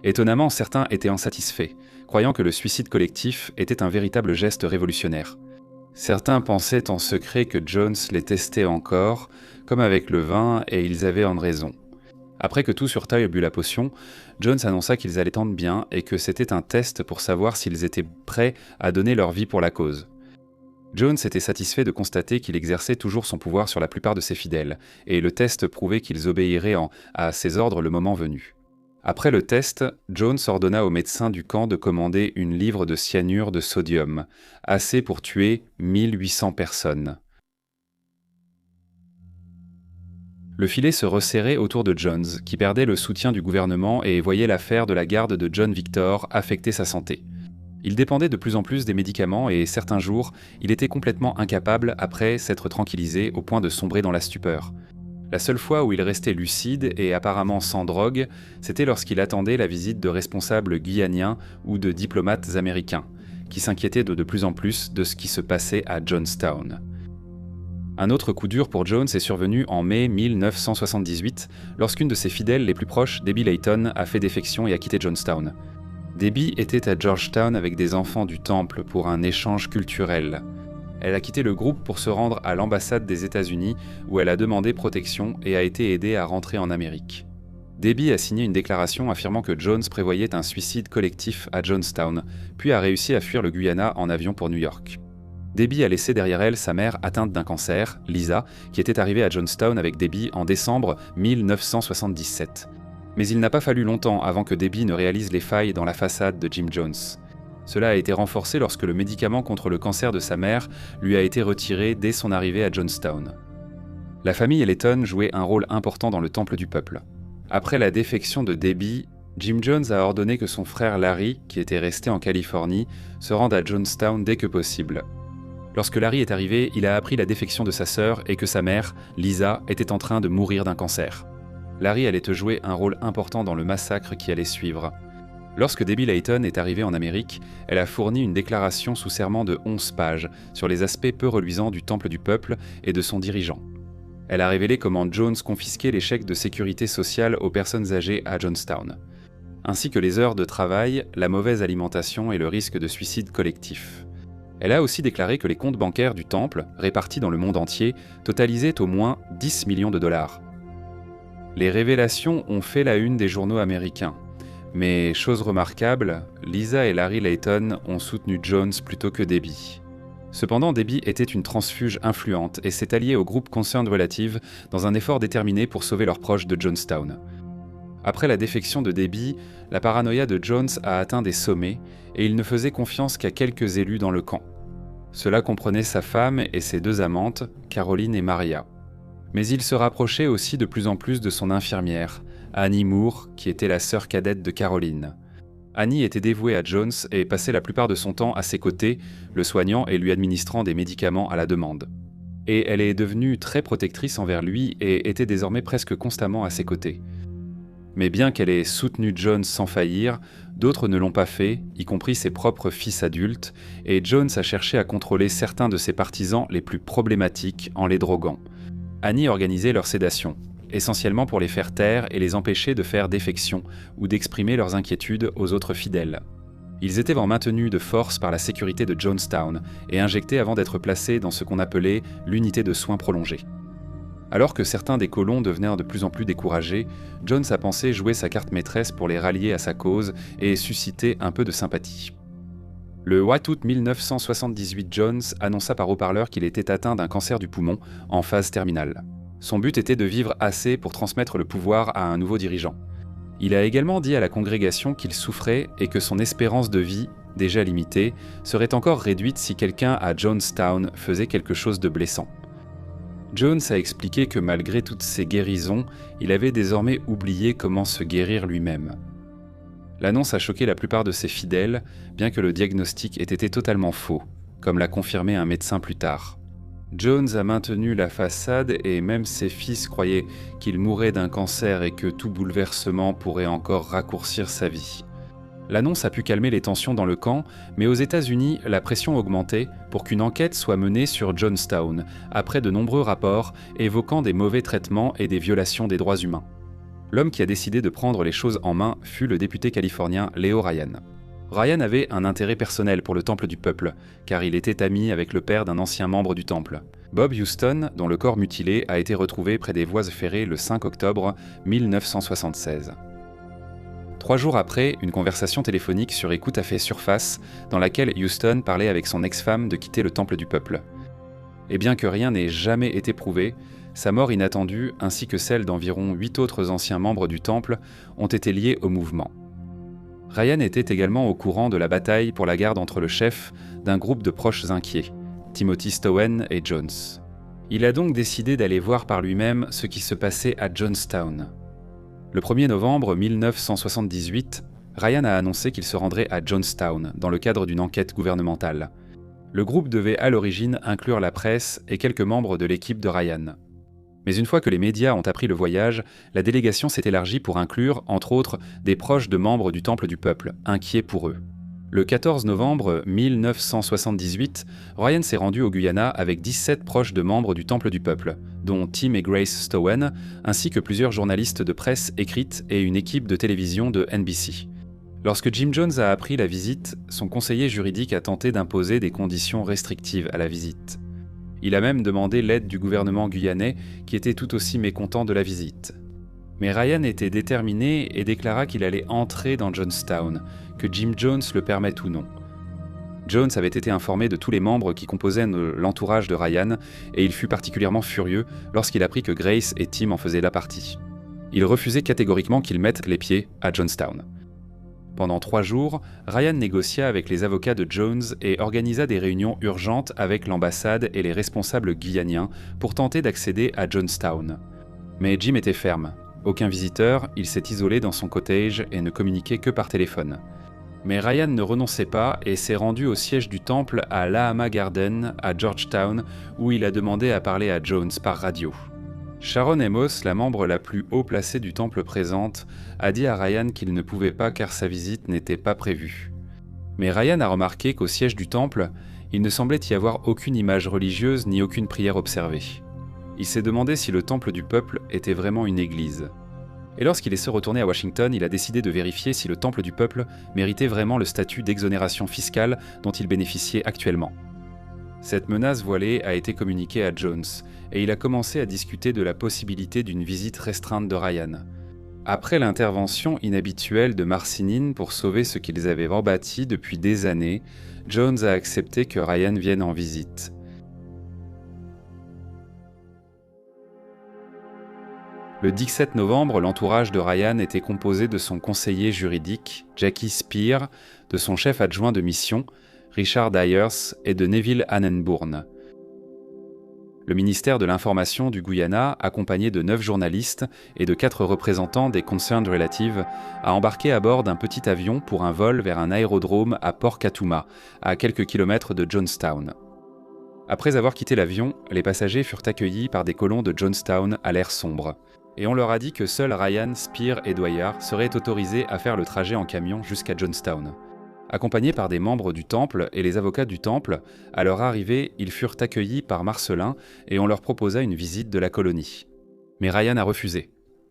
Étonnamment, certains étaient insatisfaits, croyant que le suicide collectif était un véritable geste révolutionnaire. Certains pensaient en secret que Jones les testait encore, comme avec le vin, et ils avaient en raison. Après que tous sur taille eut bu la potion, Jones annonça qu'ils allaient tendre bien et que c'était un test pour savoir s'ils étaient prêts à donner leur vie pour la cause. Jones était satisfait de constater qu'il exerçait toujours son pouvoir sur la plupart de ses fidèles, et le test prouvait qu'ils obéiraient à ses ordres le moment venu. Après le test, Jones ordonna au médecin du camp de commander une livre de cyanure de sodium, assez pour tuer 1800 personnes. Le filet se resserrait autour de Jones, qui perdait le soutien du gouvernement et voyait l'affaire de la garde de John Victor affecter sa santé. Il dépendait de plus en plus des médicaments et certains jours, il était complètement incapable après s'être tranquillisé au point de sombrer dans la stupeur. La seule fois où il restait lucide et apparemment sans drogue, c'était lorsqu'il attendait la visite de responsables guyaniens ou de diplomates américains, qui s'inquiétaient de plus en plus de ce qui se passait à Johnstown. Un autre coup dur pour Jones est survenu en mai 1978, lorsqu'une de ses fidèles les plus proches, Debbie Layton, a fait défection et a quitté Johnstown. Debbie était à Georgetown avec des enfants du temple pour un échange culturel. Elle a quitté le groupe pour se rendre à l'ambassade des États-Unis où elle a demandé protection et a été aidée à rentrer en Amérique. Debbie a signé une déclaration affirmant que Jones prévoyait un suicide collectif à Johnstown, puis a réussi à fuir le Guyana en avion pour New York. Debbie a laissé derrière elle sa mère atteinte d'un cancer, Lisa, qui était arrivée à Johnstown avec Debbie en décembre 1977. Mais il n'a pas fallu longtemps avant que Debbie ne réalise les failles dans la façade de Jim Jones. Cela a été renforcé lorsque le médicament contre le cancer de sa mère lui a été retiré dès son arrivée à Johnstown. La famille Layton jouait un rôle important dans le temple du peuple. Après la défection de Debbie, Jim Jones a ordonné que son frère Larry, qui était resté en Californie, se rende à Johnstown dès que possible. Lorsque Larry est arrivé, il a appris la défection de sa sœur et que sa mère, Lisa, était en train de mourir d'un cancer. Larry allait jouer un rôle important dans le massacre qui allait suivre. Lorsque Debbie Layton est arrivée en Amérique, elle a fourni une déclaration sous serment de 11 pages sur les aspects peu reluisants du Temple du Peuple et de son dirigeant. Elle a révélé comment Jones confisquait les chèques de sécurité sociale aux personnes âgées à Johnstown, ainsi que les heures de travail, la mauvaise alimentation et le risque de suicide collectif. Elle a aussi déclaré que les comptes bancaires du Temple, répartis dans le monde entier, totalisaient au moins 10 millions de dollars. Les révélations ont fait la une des journaux américains. Mais, chose remarquable, Lisa et Larry Layton ont soutenu Jones plutôt que Debbie. Cependant, Debbie était une transfuge influente et s'est alliée au groupe Concerned Relatives dans un effort déterminé pour sauver leurs proches de Johnstown. Après la défection de Debbie, la paranoïa de Jones a atteint des sommets et il ne faisait confiance qu'à quelques élus dans le camp. Cela comprenait sa femme et ses 2 amantes, Caroline et Maria. Mais il se rapprochait aussi de plus en plus de son infirmière, Annie Moore, qui était la sœur cadette de Caroline. Annie était dévouée à Jones et passait la plupart de son temps à ses côtés, le soignant et lui administrant des médicaments à la demande. Et elle est devenue très protectrice envers lui et était désormais presque constamment à ses côtés. Mais bien qu'elle ait soutenu Jones sans faillir, d'autres ne l'ont pas fait, y compris ses propres fils adultes, et Jones a cherché à contrôler certains de ses partisans les plus problématiques en les droguant. Annie organisait leur sédation, essentiellement pour les faire taire et les empêcher de faire défection ou d'exprimer leurs inquiétudes aux autres fidèles. Ils étaient maintenus de force par la sécurité de Johnstown et injectés avant d'être placés dans ce qu'on appelait l'unité de soins prolongés. Alors que certains des colons devenaient de plus en plus découragés, Jones a pensé jouer sa carte maîtresse pour les rallier à sa cause et susciter un peu de sympathie. Le 8 août 1978, Jones annonça par haut-parleur qu'il était atteint d'un cancer du poumon en phase terminale. Son but était de vivre assez pour transmettre le pouvoir à un nouveau dirigeant. Il a également dit à la congrégation qu'il souffrait et que son espérance de vie, déjà limitée, serait encore réduite si quelqu'un à Johnstown faisait quelque chose de blessant. Jones a expliqué que malgré toutes ces guérisons, il avait désormais oublié comment se guérir lui-même. L'annonce a choqué la plupart de ses fidèles, bien que le diagnostic ait été totalement faux, comme l'a confirmé un médecin plus tard. Jones a maintenu la façade et même ses fils croyaient qu'il mourrait d'un cancer et que tout bouleversement pourrait encore raccourcir sa vie. L'annonce a pu calmer les tensions dans le camp, mais aux États-Unis, la pression augmentait pour qu'une enquête soit menée sur Johnstown, après de nombreux rapports évoquant des mauvais traitements et des violations des droits humains. L'homme qui a décidé de prendre les choses en main fut le député californien Leo Ryan. Ryan avait un intérêt personnel pour le Temple du Peuple, car il était ami avec le père d'un ancien membre du Temple, Bob Houston, dont le corps mutilé a été retrouvé près des voies ferrées le 5 octobre 1976. 3 jours après, une conversation téléphonique sur écoute a fait surface, dans laquelle Houston parlait avec son ex-femme de quitter le Temple du Peuple. Et bien que rien n'ait jamais été prouvé, sa mort inattendue, ainsi que celle d'environ 8 autres anciens membres du Temple, ont été liées au mouvement. Ryan était également au courant de la bataille pour la garde entre le chef d'un groupe de proches inquiets, Timothy Stowen et Jones. Il a donc décidé d'aller voir par lui-même ce qui se passait à Johnstown. Le 1er novembre 1978, Ryan a annoncé qu'il se rendrait à Johnstown dans le cadre d'une enquête gouvernementale. Le groupe devait à l'origine inclure la presse et quelques membres de l'équipe de Ryan. Mais une fois que les médias ont appris le voyage, la délégation s'est élargie pour inclure, entre autres, des proches de membres du Temple du Peuple, inquiets pour eux. Le 14 novembre 1978, Ryan s'est rendu au Guyana avec 17 proches de membres du Temple du Peuple, dont Tim et Grace Stowen, ainsi que plusieurs journalistes de presse écrite et une équipe de télévision de NBC. Lorsque Jim Jones a appris la visite, son conseiller juridique a tenté d'imposer des conditions restrictives à la visite. Il a même demandé l'aide du gouvernement guyanais, qui était tout aussi mécontent de la visite. Mais Ryan était déterminé et déclara qu'il allait entrer dans Johnstown, que Jim Jones le permette ou non. Jones avait été informé de tous les membres qui composaient l'entourage de Ryan, et il fut particulièrement furieux lorsqu'il apprit que Grace et Tim en faisaient la partie. Il refusait catégoriquement qu'ils mettent les pieds à Johnstown. Pendant 3 jours, Ryan négocia avec les avocats de Jones et organisa des réunions urgentes avec l'ambassade et les responsables guyaniens pour tenter d'accéder à Johnstown. Mais Jim était ferme. Aucun visiteur, il s'est isolé dans son cottage et ne communiquait que par téléphone. Mais Ryan ne renonçait pas et s'est rendu au siège du temple à Lahama Garden, à Georgetown, où il a demandé à parler à Jones par radio. Sharon Amos, la membre la plus haut placée du temple présente, a dit à Ryan qu'il ne pouvait pas car sa visite n'était pas prévue. Mais Ryan a remarqué qu'au siège du temple, il ne semblait y avoir aucune image religieuse ni aucune prière observée. Il s'est demandé si le temple du peuple était vraiment une église. Et lorsqu'il est retourné à Washington, il a décidé de vérifier si le temple du peuple méritait vraiment le statut d'exonération fiscale dont il bénéficiait actuellement. Cette menace voilée a été communiquée à Jones, et il a commencé à discuter de la possibilité d'une visite restreinte de Ryan. Après l'intervention inhabituelle de Marcinine pour sauver ce qu'ils avaient rebâti depuis des années, Jones a accepté que Ryan vienne en visite. Le 17 novembre, l'entourage de Ryan était composé de son conseiller juridique, Jackie Speer, de son chef adjoint de mission, Richard Ayers, et de Neville Annenbourne. Le ministère de l'Information du Guyana, accompagné de 9 journalistes et de 4 représentants des Concerned Relatives, a embarqué à bord d'un petit avion pour un vol vers un aérodrome à Port Katouma, à quelques kilomètres de Jonestown. Après avoir quitté l'avion, les passagers furent accueillis par des colons de Jonestown à l'air sombre. Et on leur a dit que seuls Ryan, Speer et Dwyer seraient autorisés à faire le trajet en camion jusqu'à Jonestown. Accompagnés par des membres du temple et les avocats du temple, à leur arrivée, ils furent accueillis par Marcelin et on leur proposa une visite de la colonie. Mais Ryan a refusé.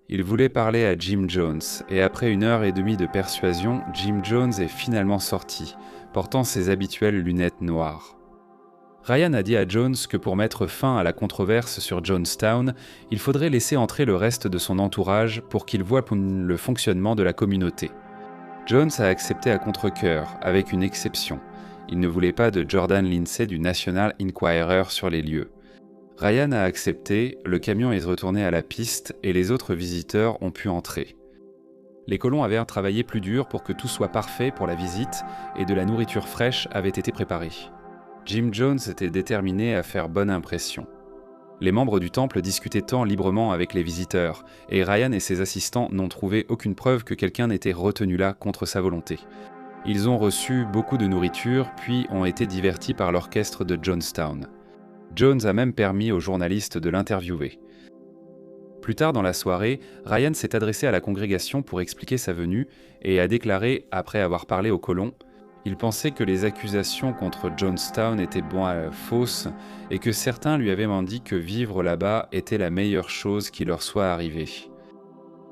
Il voulait parler à Jim Jones, et après 1h30 de persuasion, Jim Jones est finalement sorti, portant ses habituelles lunettes noires. Ryan a dit à Jones que pour mettre fin à la controverse sur Jonestown, il faudrait laisser entrer le reste de son entourage pour qu'il voie le fonctionnement de la communauté. Jones a accepté à contre-cœur, avec une exception. Il ne voulait pas de Jordan Lindsay du National Enquirer sur les lieux. Ryan a accepté, le camion est retourné à la piste et les autres visiteurs ont pu entrer. Les colons avaient travaillé plus dur pour que tout soit parfait pour la visite et de la nourriture fraîche avait été préparée. Jim Jones était déterminé à faire bonne impression. Les membres du temple discutaient tant librement avec les visiteurs, et Ryan et ses assistants n'ont trouvé aucune preuve que quelqu'un n'était retenu là contre sa volonté. Ils ont reçu beaucoup de nourriture, puis ont été divertis par l'orchestre de Jonestown. Jones a même permis aux journalistes de l'interviewer. Plus tard dans la soirée, Ryan s'est adressé à la congrégation pour expliquer sa venue et a déclaré, après avoir parlé aux colons, il pensait que les accusations contre Jonestown étaient fausses et que certains lui avaient dit que vivre là-bas était la meilleure chose qui leur soit arrivée.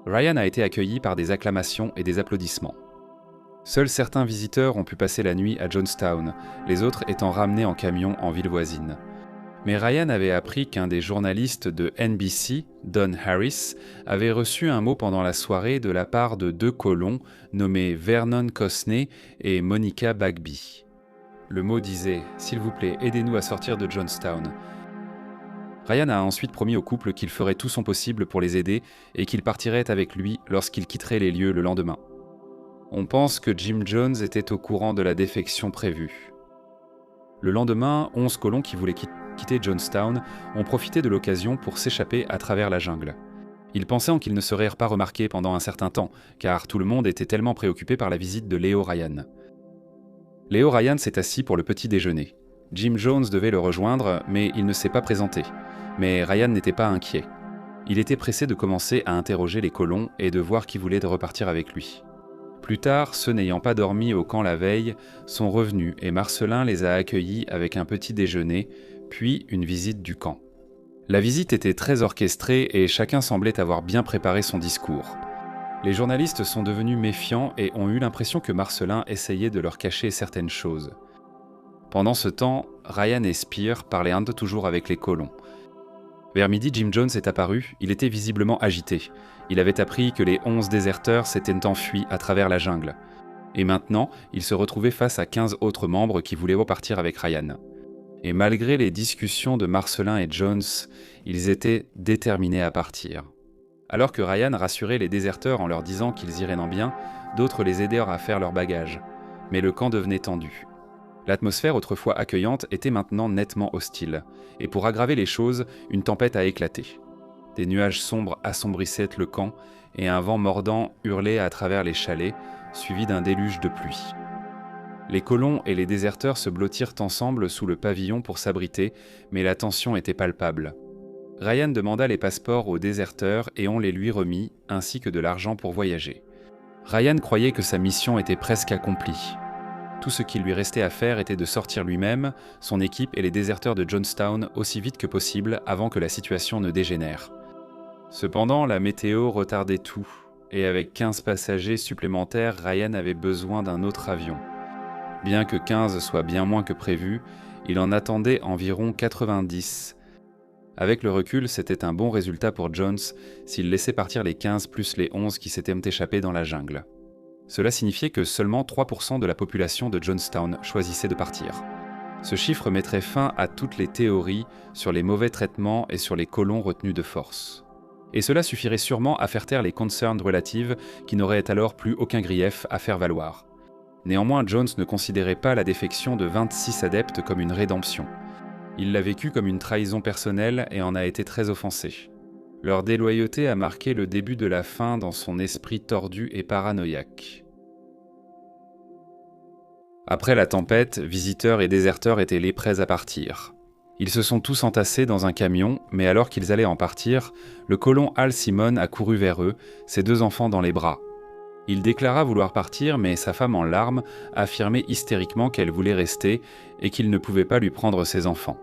Ryan a été accueilli par des acclamations et des applaudissements. Seuls certains visiteurs ont pu passer la nuit à Jonestown, les autres étant ramenés en camion en ville voisine. Mais Ryan avait appris qu'un des journalistes de NBC, Don Harris, avait reçu un mot pendant la soirée de la part de 2 colons nommés Vernon Cosney et Monica Bagby. Le mot disait « S'il vous plaît, aidez-nous à sortir de Jonestown ». Ryan a ensuite promis au couple qu'il ferait tout son possible pour les aider et qu'il partirait avec lui lorsqu'il quitterait les lieux le lendemain. On pense que Jim Jones était au courant de la défection prévue. Le lendemain, 11 colons qui voulaient quitter Jonestown ont profité de l'occasion pour s'échapper à travers la jungle. Ils pensaient qu'ils ne seraient pas remarqués pendant un certain temps, car tout le monde était tellement préoccupé par la visite de Leo Ryan. Leo Ryan s'est assis pour le petit déjeuner. Jim Jones devait le rejoindre, mais il ne s'est pas présenté. Mais Ryan n'était pas inquiet. Il était pressé de commencer à interroger les colons et de voir qui voulait repartir avec lui. Plus tard, ceux n'ayant pas dormi au camp la veille sont revenus et Marcelin les a accueillis avec un petit déjeuner, puis une visite du camp. La visite était très orchestrée et chacun semblait avoir bien préparé son discours. Les journalistes sont devenus méfiants et ont eu l'impression que Marcelin essayait de leur cacher certaines choses. Pendant ce temps, Ryan et Speer parlaient toujours avec les colons. Vers midi, Jim Jones est apparu, il était visiblement agité. Il avait appris que les 11 déserteurs s'étaient enfuis à travers la jungle. Et maintenant, il se retrouvait face à 15 autres membres qui voulaient repartir avec Ryan. Et malgré les discussions de Marcelin et Jones, ils étaient déterminés à partir. Alors que Ryan rassurait les déserteurs en leur disant qu'ils iraient en bien, d'autres les aidèrent à faire leurs bagages. Mais le camp devenait tendu. L'atmosphère autrefois accueillante était maintenant nettement hostile. Et pour aggraver les choses, une tempête a éclaté. Des nuages sombres assombrissaient le camp et un vent mordant hurlait à travers les chalets, suivi d'un déluge de pluie. Les colons et les déserteurs se blottirent ensemble sous le pavillon pour s'abriter, mais la tension était palpable. Ryan demanda les passeports aux déserteurs et on les lui remit, ainsi que de l'argent pour voyager. Ryan croyait que sa mission était presque accomplie. Tout ce qu'il lui restait à faire était de sortir lui-même, son équipe et les déserteurs de Jonestown aussi vite que possible avant que la situation ne dégénère. Cependant, la météo retardait tout, et avec 15 passagers supplémentaires, Ryan avait besoin d'un autre avion. Bien que 15 soit bien moins que prévu, il en attendait environ 90. Avec le recul, c'était un bon résultat pour Jones s'il laissait partir les 15 plus les 11 qui s'étaient échappés dans la jungle. Cela signifiait que seulement 3% de la population de Jonestown choisissait de partir. Ce chiffre mettrait fin à toutes les théories sur les mauvais traitements et sur les colons retenus de force. Et cela suffirait sûrement à faire taire les concerns relatives qui n'auraient alors plus aucun grief à faire valoir. Néanmoins, Jones ne considérait pas la défection de 26 adeptes comme une rédemption. Il l'a vécu comme une trahison personnelle et en a été très offensé. Leur déloyauté a marqué le début de la fin dans son esprit tordu et paranoïaque. Après la tempête, visiteurs et déserteurs étaient les prêts à partir. Ils se sont tous entassés dans un camion, mais alors qu'ils allaient en partir, le colon Al Simon a couru vers eux, ses 2 enfants dans les bras. Il déclara vouloir partir, mais sa femme en larmes affirmait hystériquement qu'elle voulait rester et qu'il ne pouvait pas lui prendre ses enfants.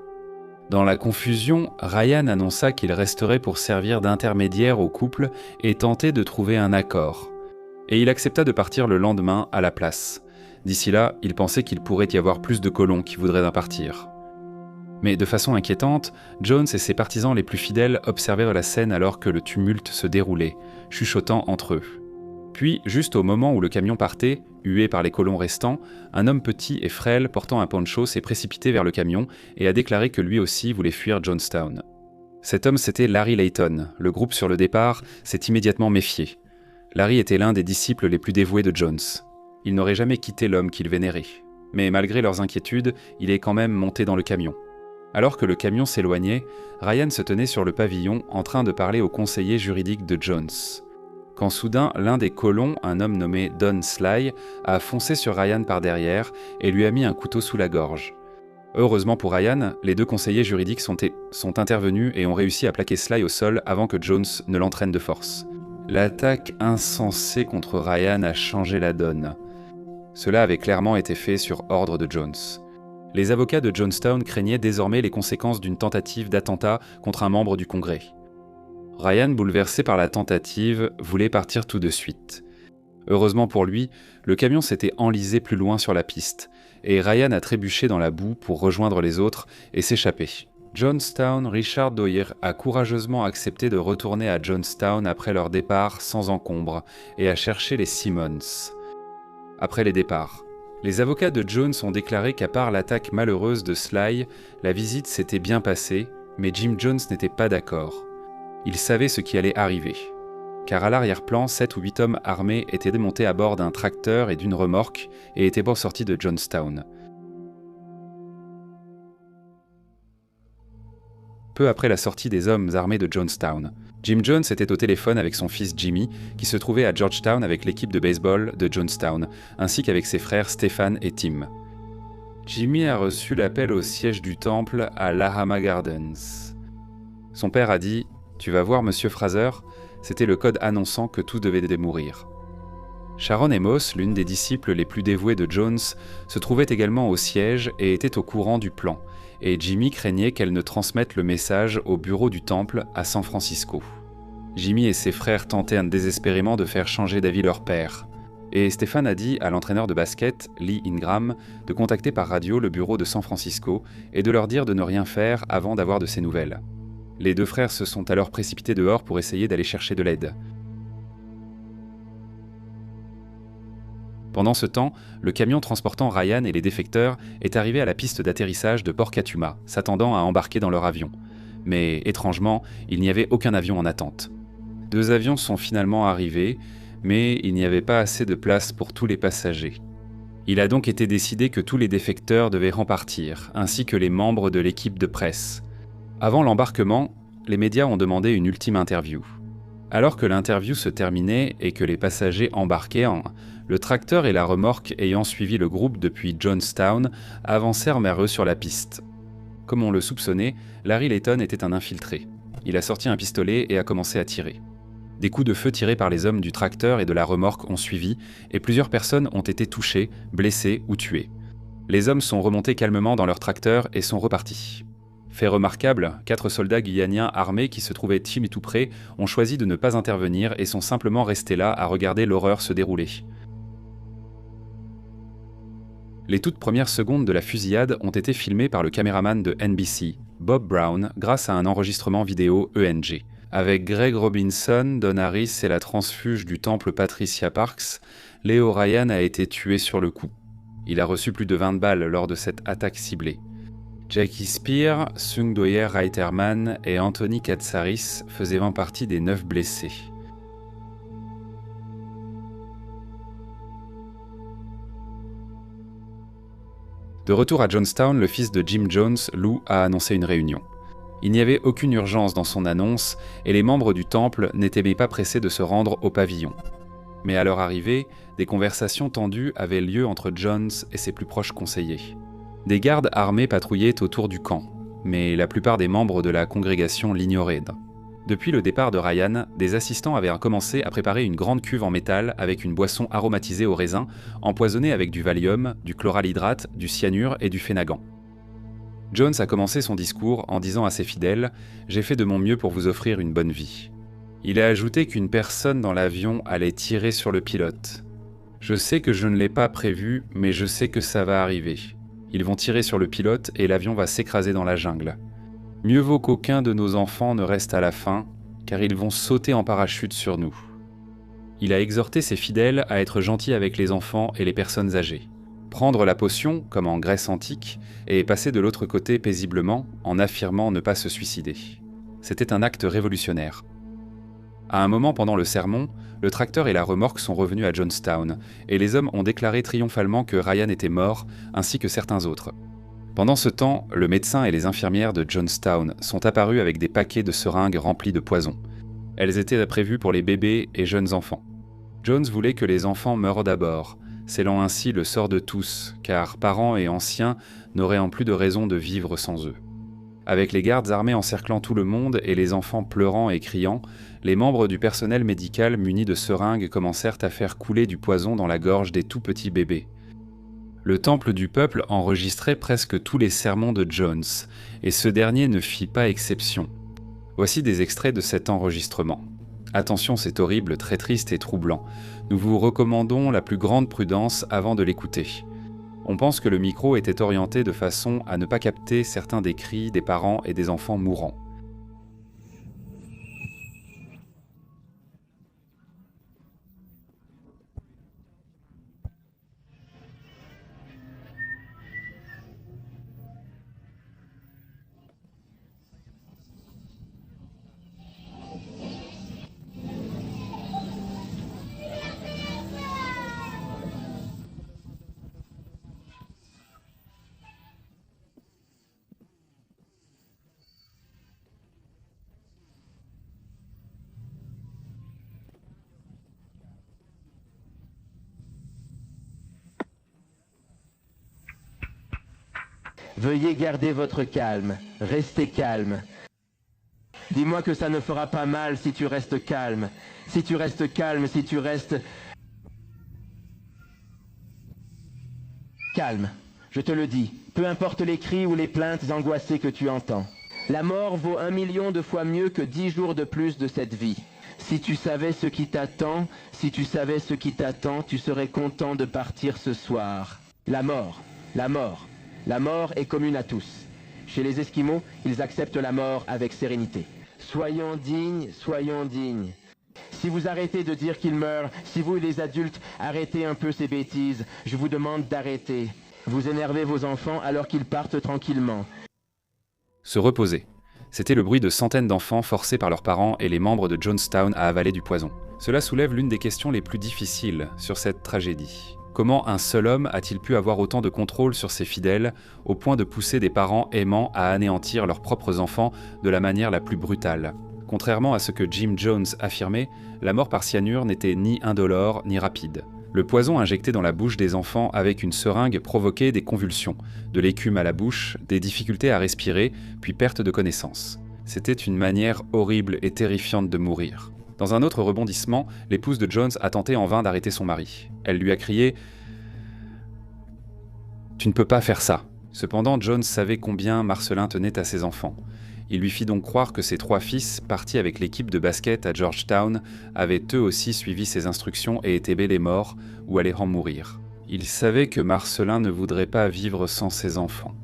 Dans la confusion, Ryan annonça qu'il resterait pour servir d'intermédiaire au couple et tenter de trouver un accord. Et il accepta de partir le lendemain à la place. D'ici là, il pensait qu'il pourrait y avoir plus de colons qui voudraient en partir. Mais de façon inquiétante, Jones et ses partisans les plus fidèles observèrent la scène alors que le tumulte se déroulait, chuchotant entre eux. Puis, juste au moment où le camion partait, hué par les colons restants, un homme petit et frêle portant un poncho s'est précipité vers le camion et a déclaré que lui aussi voulait fuir Jonestown. Cet homme, c'était Larry Layton. Le groupe sur le départ s'est immédiatement méfié. Larry était l'un des disciples les plus dévoués de Jones. Il n'aurait jamais quitté l'homme qu'il vénérait. Mais malgré leurs inquiétudes, il est quand même monté dans le camion. Alors que le camion s'éloignait, Ryan se tenait sur le pavillon en train de parler au conseiller juridique de Jones. Quand soudain, l'un des colons, un homme nommé Don Sly, a foncé sur Ryan par derrière et lui a mis un couteau sous la gorge. Heureusement pour Ryan, les 2 conseillers juridiques sont intervenus et ont réussi à plaquer Sly au sol avant que Jones ne l'entraîne de force. L'attaque insensée contre Ryan a changé la donne. Cela avait clairement été fait sur ordre de Jones. Les avocats de Jonestown craignaient désormais les conséquences d'une tentative d'attentat contre un membre du Congrès. Ryan, bouleversé par la tentative, voulait partir tout de suite. Heureusement pour lui, le camion s'était enlisé plus loin sur la piste, et Ryan a trébuché dans la boue pour rejoindre les autres et s'échapper. Jonestown, Richard Dwyer a courageusement accepté de retourner à Jonestown après leur départ sans encombre et a cherché les Simmons. Après les départs, les avocats de Jones ont déclaré qu'à part l'attaque malheureuse de Sly, la visite s'était bien passée, mais Jim Jones n'était pas d'accord. Il savait ce qui allait arriver. Car à l'arrière-plan, 7 ou 8 hommes armés étaient démontés à bord d'un tracteur et d'une remorque et étaient sortis de Jonestown. Peu après la sortie des hommes armés de Jonestown, Jim Jones était au téléphone avec son fils Jimmy, qui se trouvait à Georgetown avec l'équipe de baseball de Jonestown, ainsi qu'avec ses frères Stephen et Tim. Jimmy a reçu l'appel au siège du temple à Lahama Gardens. Son père a dit « Tu vas voir Monsieur Fraser ?» C'était le code annonçant que tout devait mourir. Sharon Amos, l'une des disciples les plus dévouées de Jones, se trouvait également au siège et était au courant du plan, et Jimmy craignait qu'elle ne transmette le message au bureau du temple à San Francisco. Jimmy et ses frères tentèrent désespérément de faire changer d'avis leur père. Et Stéphane a dit à l'entraîneur de basket, Lee Ingram, de contacter par radio le bureau de San Francisco et de leur dire de ne rien faire avant d'avoir de ses nouvelles. Les 2 frères se sont alors précipités dehors pour essayer d'aller chercher de l'aide. Pendant ce temps, le camion transportant Ryan et les défecteurs est arrivé à la piste d'atterrissage de Port Katuma, s'attendant à embarquer dans leur avion. Mais étrangement, il n'y avait aucun avion en attente. 2 avions sont finalement arrivés, mais il n'y avait pas assez de place pour tous les passagers. Il a donc été décidé que tous les défecteurs devaient repartir, ainsi que les membres de l'équipe de presse. Avant l'embarquement, les médias ont demandé une ultime interview. Alors que l'interview se terminait et que les passagers embarquaient, le tracteur et la remorque ayant suivi le groupe depuis Johnstown avancèrent vers eux sur la piste. Comme on le soupçonnait, Larry Layton était un infiltré. Il a sorti un pistolet et a commencé à tirer. Des coups de feu tirés par les hommes du tracteur et de la remorque ont suivi, et plusieurs personnes ont été touchées, blessées ou tuées. Les hommes sont remontés calmement dans leur tracteur et sont repartis. Fait remarquable, 4 soldats guyaniens armés qui se trouvaient tout près ont choisi de ne pas intervenir et sont simplement restés là à regarder l'horreur se dérouler. Les toutes premières secondes de la fusillade ont été filmées par le caméraman de NBC, Bob Brown, grâce à un enregistrement vidéo ENG. Avec Greg Robinson, Don Harris et la transfuge du temple Patricia Parks, Leo Ryan a été tué sur le coup. Il a reçu plus de 20 balles lors de cette attaque ciblée. Jackie Spear, Sung Doyer Reiterman et Anthony Katsaris faisaient partie des 9 blessés. De retour à Johnstown, le fils de Jim Jones, Lou, a annoncé une réunion. Il n'y avait aucune urgence dans son annonce et les membres du temple n'étaient pas pressés de se rendre au pavillon. Mais à leur arrivée, des conversations tendues avaient lieu entre Jones et ses plus proches conseillers. Des gardes armés patrouillaient autour du camp, mais la plupart des membres de la congrégation l'ignoraient. Depuis le départ de Ryan, des assistants avaient commencé à préparer une grande cuve en métal avec une boisson aromatisée au raisin, empoisonnée avec du Valium, du chloralhydrate, du cyanure et du Phénagan. Jones a commencé son discours en disant à ses fidèles « J'ai fait de mon mieux pour vous offrir une bonne vie ». Il a ajouté qu'une personne dans l'avion allait tirer sur le pilote. « Je sais que je ne l'ai pas prévu, mais je sais que ça va arriver. Ils vont tirer sur le pilote et l'avion va s'écraser dans la jungle. Mieux vaut qu'aucun de nos enfants ne reste à la fin, car ils vont sauter en parachute sur nous. » Il a exhorté ses fidèles à être gentils avec les enfants et les personnes âgées. Prendre la potion, comme en Grèce antique, et passer de l'autre côté paisiblement en affirmant ne pas se suicider. C'était un acte révolutionnaire. À un moment pendant le sermon, le tracteur et la remorque sont revenus à Johnstown, et les hommes ont déclaré triomphalement que Ryan était mort, ainsi que certains autres. Pendant ce temps, le médecin et les infirmières de Johnstown sont apparus avec des paquets de seringues remplis de poison. Elles étaient prévues pour les bébés et jeunes enfants. Jones voulait que les enfants meurent d'abord, scellant ainsi le sort de tous, car parents et anciens n'auraient en plus de raison de vivre sans eux. Avec les gardes armés encerclant tout le monde et les enfants pleurant et criant, les membres du personnel médical munis de seringues commencèrent à faire couler du poison dans la gorge des tout petits bébés. Le temple du peuple enregistrait presque tous les sermons de Jones, et ce dernier ne fit pas exception. Voici des extraits de cet enregistrement. Attention, c'est horrible, très triste et troublant. Nous vous recommandons la plus grande prudence avant de l'écouter. On pense que le micro était orienté de façon à ne pas capter certains des cris des parents et des enfants mourants. Veuillez garder votre calme, restez calme. Dis-moi que ça ne fera pas mal si tu restes calme. Si tu restes calme, si tu restes... Calme, je te le dis, peu importe les cris ou les plaintes angoissées que tu entends. La mort vaut 1 million de fois mieux que 10 jours de plus de cette vie. Si tu savais ce qui t'attend, si tu savais ce qui t'attend, tu serais content de partir ce soir. La mort, la mort. La mort est commune à tous. Chez les Esquimaux, ils acceptent la mort avec sérénité. Soyons dignes, soyons dignes. Si vous arrêtez de dire qu'ils meurent, si vous les adultes arrêtez un peu ces bêtises, je vous demande d'arrêter. Vous énervez vos enfants alors qu'ils partent tranquillement. Se reposer. C'était le bruit de centaines d'enfants forcés par leurs parents et les membres de Johnstown à avaler du poison. Cela soulève l'une des questions les plus difficiles sur cette tragédie. Comment un seul homme a-t-il pu avoir autant de contrôle sur ses fidèles, au point de pousser des parents aimants à anéantir leurs propres enfants de la manière la plus brutale ? Contrairement à ce que Jim Jones affirmait, la mort par cyanure n'était ni indolore ni rapide. Le poison injecté dans la bouche des enfants avec une seringue provoquait des convulsions, de l'écume à la bouche, des difficultés à respirer, puis perte de connaissance. C'était une manière horrible et terrifiante de mourir. Dans un autre rebondissement, l'épouse de Jones a tenté en vain d'arrêter son mari. Elle lui a crié « Tu ne peux pas faire ça !» Cependant, Jones savait combien Marcelin tenait à ses enfants. Il lui fit donc croire que ses 3 fils, partis avec l'équipe de basket à Georgetown, avaient eux aussi suivi ses instructions et étaient bel et morts, ou allaient en mourir. Il savait que Marcelin ne voudrait pas vivre sans ses enfants.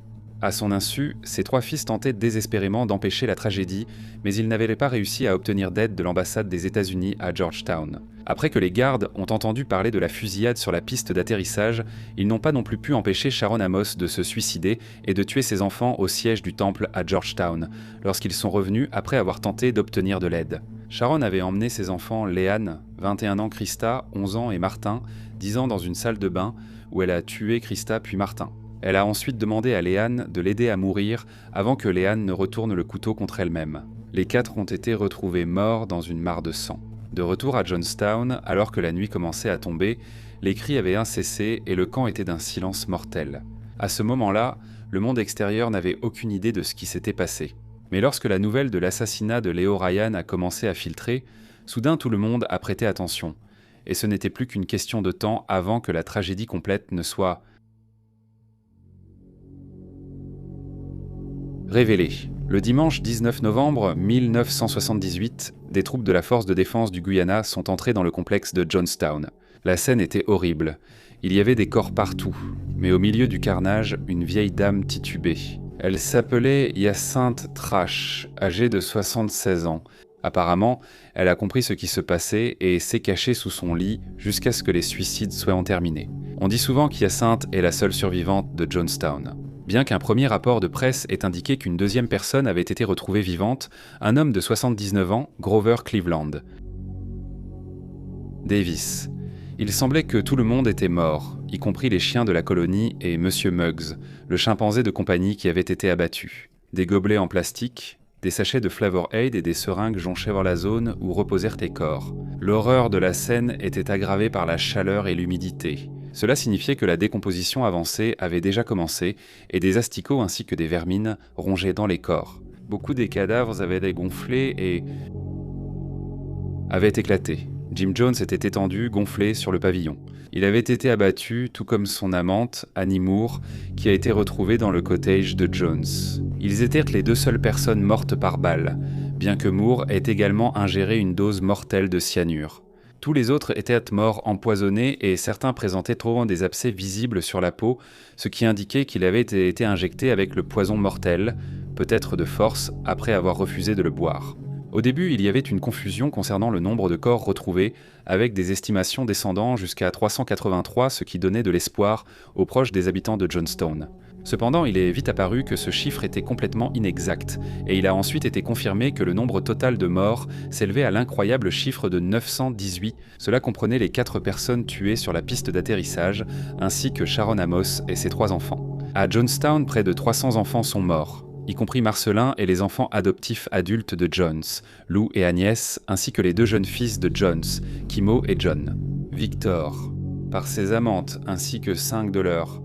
À son insu, ses 3 fils tentaient désespérément d'empêcher la tragédie, mais ils n'avaient pas réussi à obtenir d'aide de l'ambassade des États-Unis à Georgetown. Après que les gardes ont entendu parler de la fusillade sur la piste d'atterrissage, ils n'ont pas non plus pu empêcher Sharon Amos de se suicider et de tuer ses enfants au siège du temple à Georgetown, lorsqu'ils sont revenus après avoir tenté d'obtenir de l'aide. Sharon avait emmené ses enfants Leanne, 21 ans Krista, 11 ans et Martin, 10 ans dans une salle de bain où elle a tué Krista puis Martin. Elle a ensuite demandé à Leanne de l'aider à mourir avant que Leanne ne retourne le couteau contre elle-même. Les 4 ont été retrouvés morts dans une mare de sang. De retour à Johnstown, alors que la nuit commençait à tomber, les cris avaient cessé et le camp était d'un silence mortel. À ce moment-là, le monde extérieur n'avait aucune idée de ce qui s'était passé. Mais lorsque la nouvelle de l'assassinat de Leo Ryan a commencé à filtrer, soudain tout le monde a prêté attention. Et ce n'était plus qu'une question de temps avant que la tragédie complète ne soit révélée. Le dimanche 19 novembre 1978, des troupes de la force de défense du Guyana sont entrées dans le complexe de Johnstown. La scène était horrible. Il y avait des corps partout, mais au milieu du carnage, une vieille dame titubait. Elle s'appelait Hyacinthe Trash, âgée de 76 ans. Apparemment, elle a compris ce qui se passait et s'est cachée sous son lit jusqu'à ce que les suicides soient terminés. On dit souvent qu'Hyacinthe est la seule survivante de Johnstown. Bien qu'un premier rapport de presse ait indiqué qu'une deuxième personne avait été retrouvée vivante, un homme de 79 ans, Grover Cleveland Davis. Il semblait que tout le monde était mort, y compris les chiens de la colonie et Monsieur Muggs, le chimpanzé de compagnie qui avait été abattu. Des gobelets en plastique, des sachets de Flavor Aid et des seringues jonchaient la zone où reposèrent les corps. L'horreur de la scène était aggravée par la chaleur et l'humidité. Cela signifiait que la décomposition avancée avait déjà commencé et des asticots ainsi que des vermines rongeaient dans les corps. Beaucoup des cadavres avaient dégonflé et avaient éclaté. Jim Jones était étendu, gonflé sur le pavillon. Il avait été abattu, tout comme son amante, Annie Moore, qui a été retrouvée dans le cottage de Jones. Ils étaient les 2 seules personnes mortes par balle, bien que Moore ait également ingéré une dose mortelle de cyanure. Tous les autres étaient morts empoisonnés et certains présentaient trop des abcès visibles sur la peau, ce qui indiquait qu'il avait été injecté avec le poison mortel, peut-être de force, après avoir refusé de le boire. Au début, il y avait une confusion concernant le nombre de corps retrouvés, avec des estimations descendant jusqu'à 383, ce qui donnait de l'espoir aux proches des habitants de Johnstown. Cependant, il est vite apparu que ce chiffre était complètement inexact, et il a ensuite été confirmé que le nombre total de morts s'élevait à l'incroyable chiffre de 918. Cela comprenait les 4 personnes tuées sur la piste d'atterrissage, ainsi que Sharon Amos et ses 3 enfants. À Johnstown, près de 300 enfants sont morts, y compris Marcelin et les enfants adoptifs adultes de Jones, Lou et Agnès, ainsi que les 2 jeunes fils de Jones, Kimo et John. Victor, par ses amantes, ainsi que 5 de leurs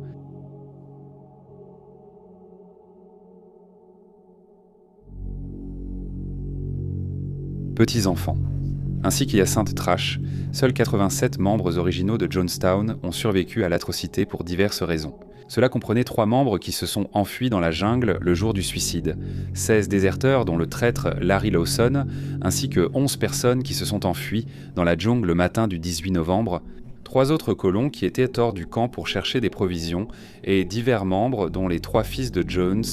petits-enfants. Ainsi qu'Hyacinthe Trash, seuls 87 membres originaux de Johnstown ont survécu à l'atrocité pour diverses raisons. Cela comprenait 3 membres qui se sont enfuis dans la jungle le jour du suicide, 16 déserteurs dont le traître Larry Lawson, ainsi que 11 personnes qui se sont enfuies dans la jungle le matin du 18 novembre, 3 autres colons qui étaient hors du camp pour chercher des provisions, et divers membres dont les 3 fils de Jones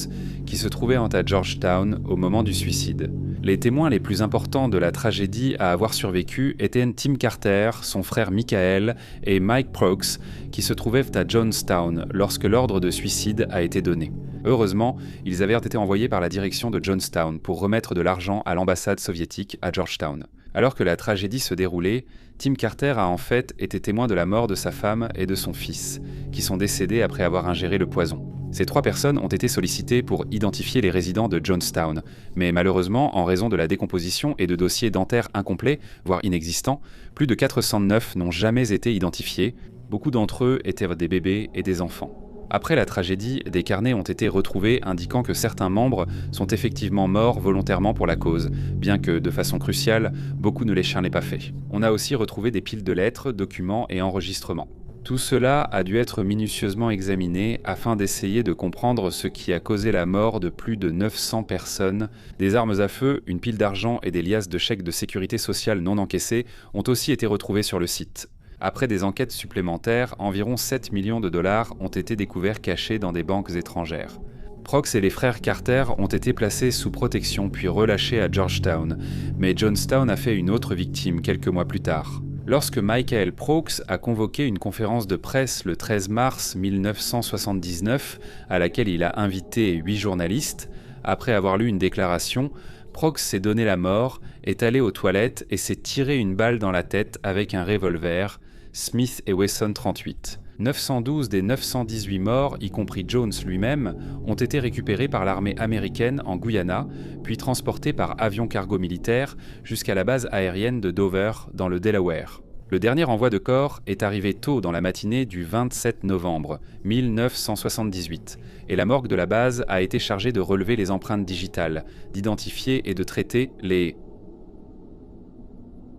qui se trouvaient à Georgetown au moment du suicide. Les témoins les plus importants de la tragédie à avoir survécu étaient Tim Carter, son frère Michael et Mike Prokes, qui se trouvaient à Johnstown lorsque l'ordre de suicide a été donné. Heureusement, ils avaient été envoyés par la direction de Johnstown pour remettre de l'argent à l'ambassade soviétique à Georgetown. Alors que la tragédie se déroulait, Tim Carter a en fait été témoin de la mort de sa femme et de son fils, qui sont décédés après avoir ingéré le poison. Ces 3 personnes ont été sollicitées pour identifier les résidents de Jonestown, mais malheureusement, en raison de la décomposition et de dossiers dentaires incomplets, voire inexistants, plus de 409 n'ont jamais été identifiés. Beaucoup d'entre eux étaient des bébés et des enfants. Après la tragédie, des carnets ont été retrouvés indiquant que certains membres sont effectivement morts volontairement pour la cause, bien que, de façon cruciale, beaucoup ne l'aient pas fait. On a aussi retrouvé des piles de lettres, documents et enregistrements. Tout cela a dû être minutieusement examiné afin d'essayer de comprendre ce qui a causé la mort de plus de 900 personnes. Des armes à feu, une pile d'argent et des liasses de chèques de sécurité sociale non encaissés ont aussi été retrouvés sur le site. Après des enquêtes supplémentaires, environ 7 millions de dollars ont été découverts cachés dans des banques étrangères. Prox et les frères Carter ont été placés sous protection puis relâchés à Georgetown, mais Jonestown a fait une autre victime quelques mois plus tard. Lorsque Michael Prox a convoqué une conférence de presse le 13 mars 1979, à laquelle il a invité 8 journalistes, après avoir lu une déclaration, Prox s'est donné la mort, est allé aux toilettes et s'est tiré une balle dans la tête avec un revolver, Smith & Wesson 38. 912 des 918 morts, y compris Jones lui-même, ont été récupérés par l'armée américaine en Guyana, puis transportés par avion cargo militaire jusqu'à la base aérienne de Dover, dans le Delaware. Le dernier envoi de corps est arrivé tôt dans la matinée du 27 novembre 1978, et la morgue de la base a été chargée de relever les empreintes digitales, d'identifier et de traiter les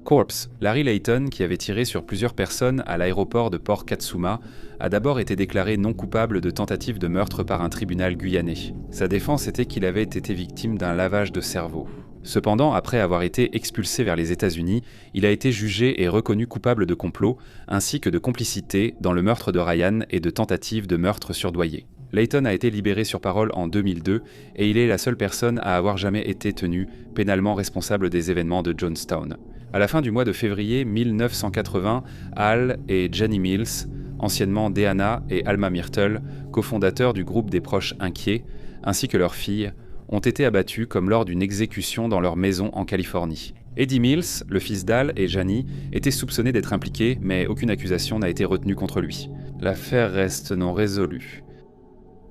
corpses. Larry Layton, qui avait tiré sur plusieurs personnes à l'aéroport de Port Katsuma, a d'abord été déclaré non coupable de tentative de meurtre par un tribunal guyanais. Sa défense était qu'il avait été victime d'un lavage de cerveau. Cependant, après avoir été expulsé vers les États-Unis, il a été jugé et reconnu coupable de complot, ainsi que de complicité dans le meurtre de Ryan et de tentative de meurtre surdoyé. Layton a été libéré sur parole en 2002 et il est la seule personne à avoir jamais été tenu pénalement responsable des événements de Jonestown. À la fin du mois de février 1980, Al et Jenny Mills, anciennement Deanna et Alma Myrtle, cofondateurs du groupe des proches inquiets, ainsi que leur fille, ont été abattus comme lors d'une exécution dans leur maison en Californie. Eddie Mills, le fils d'Al et Janie, était soupçonné d'être impliqué, mais aucune accusation n'a été retenue contre lui. L'affaire reste non résolue.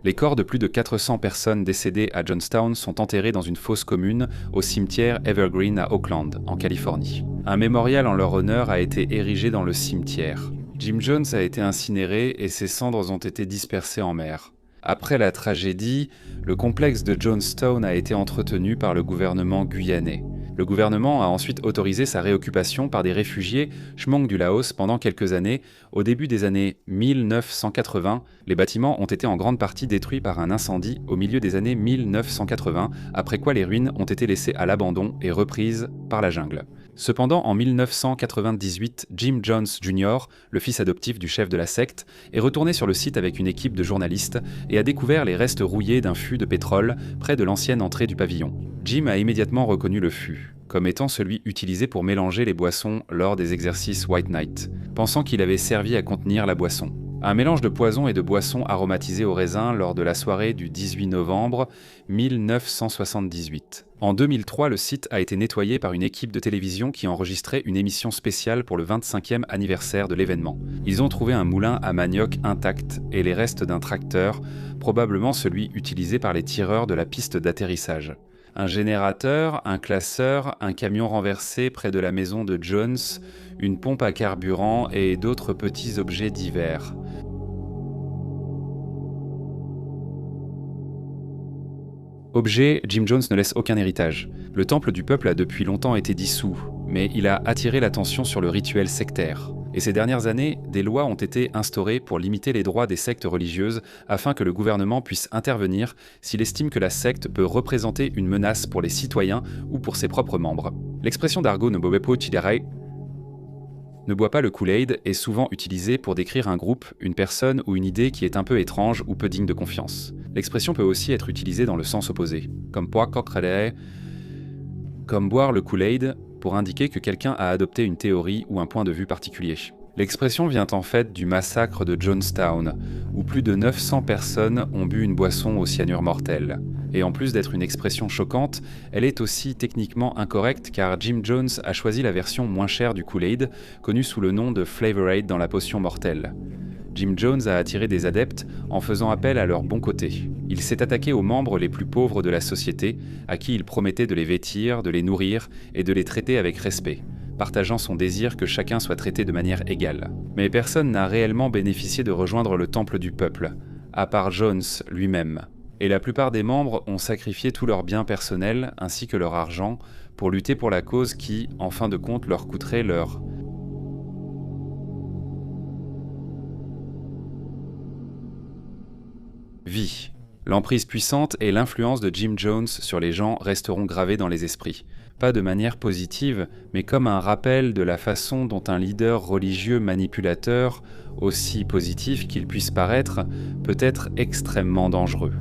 Les corps de plus de 400 personnes décédées à Jonestown sont enterrés dans une fosse commune au cimetière Evergreen à Oakland, en Californie. Un mémorial en leur honneur a été érigé dans le cimetière. Jim Jones a été incinéré et ses cendres ont été dispersées en mer. Après la tragédie, le complexe de Jonestown a été entretenu par le gouvernement guyanais. Le gouvernement a ensuite autorisé sa réoccupation par des réfugiés Hmong du Laos pendant quelques années. Au début des années 1980, les bâtiments ont été en grande partie détruits par un incendie au milieu des années 1980, après quoi les ruines ont été laissées à l'abandon et reprises par la jungle. Cependant, en 1998, Jim Jones Jr., le fils adoptif du chef de la secte, est retourné sur le site avec une équipe de journalistes et a découvert les restes rouillés d'un fût de pétrole près de l'ancienne entrée du pavillon. Jim a immédiatement reconnu le fût comme étant celui utilisé pour mélanger les boissons lors des exercices White Night, pensant qu'il avait servi à contenir la boisson. Un mélange de poison et de boissons aromatisées au raisin lors de la soirée du 18 novembre 1978. En 2003, le site a été nettoyé par une équipe de télévision qui enregistrait une émission spéciale pour le 25e anniversaire de l'événement. Ils ont trouvé un moulin à manioc intact et les restes d'un tracteur, probablement celui utilisé par les tireurs de la piste d'atterrissage. Un générateur, un classeur, un camion renversé près de la maison de Jones, une pompe à carburant et d'autres petits objets divers. Objet, Jim Jones ne laisse aucun héritage. Le temple du peuple a depuis longtemps été dissous, mais il a attiré l'attention sur le rituel sectaire. Et ces dernières années, des lois ont été instaurées pour limiter les droits des sectes religieuses afin que le gouvernement puisse intervenir s'il estime que la secte peut représenter une menace pour les citoyens ou pour ses propres membres. L'expression d'argot ne bobe po chidarai ne boit pas le Kool-Aid est souvent utilisée pour décrire un groupe, une personne ou une idée qui est un peu étrange ou peu digne de confiance. L'expression peut aussi être utilisée dans le sens opposé, comme boire le Kool-Aid pour indiquer que quelqu'un a adopté une théorie ou un point de vue particulier. L'expression vient en fait du massacre de Jonestown, où plus de 900 personnes ont bu une boisson au cyanure mortel. Et en plus d'être une expression choquante, elle est aussi techniquement incorrecte car Jim Jones a choisi la version moins chère du Kool-Aid, connue sous le nom de Flavor Aid dans la potion mortelle. Jim Jones a attiré des adeptes en faisant appel à leur bon côté. Il s'est attaqué aux membres les plus pauvres de la société, à qui il promettait de les vêtir, de les nourrir et de les traiter avec respect, partageant son désir que chacun soit traité de manière égale. Mais personne n'a réellement bénéficié de rejoindre le temple du peuple, à part Jones lui-même. Et la plupart des membres ont sacrifié tous leurs biens personnels ainsi que leur argent pour lutter pour la cause qui, en fin de compte, leur coûterait leur vie. L'emprise puissante et l'influence de Jim Jones sur les gens resteront gravés dans les esprits. Pas de manière positive, mais comme un rappel de la façon dont un leader religieux manipulateur, aussi positif qu'il puisse paraître, peut être extrêmement dangereux.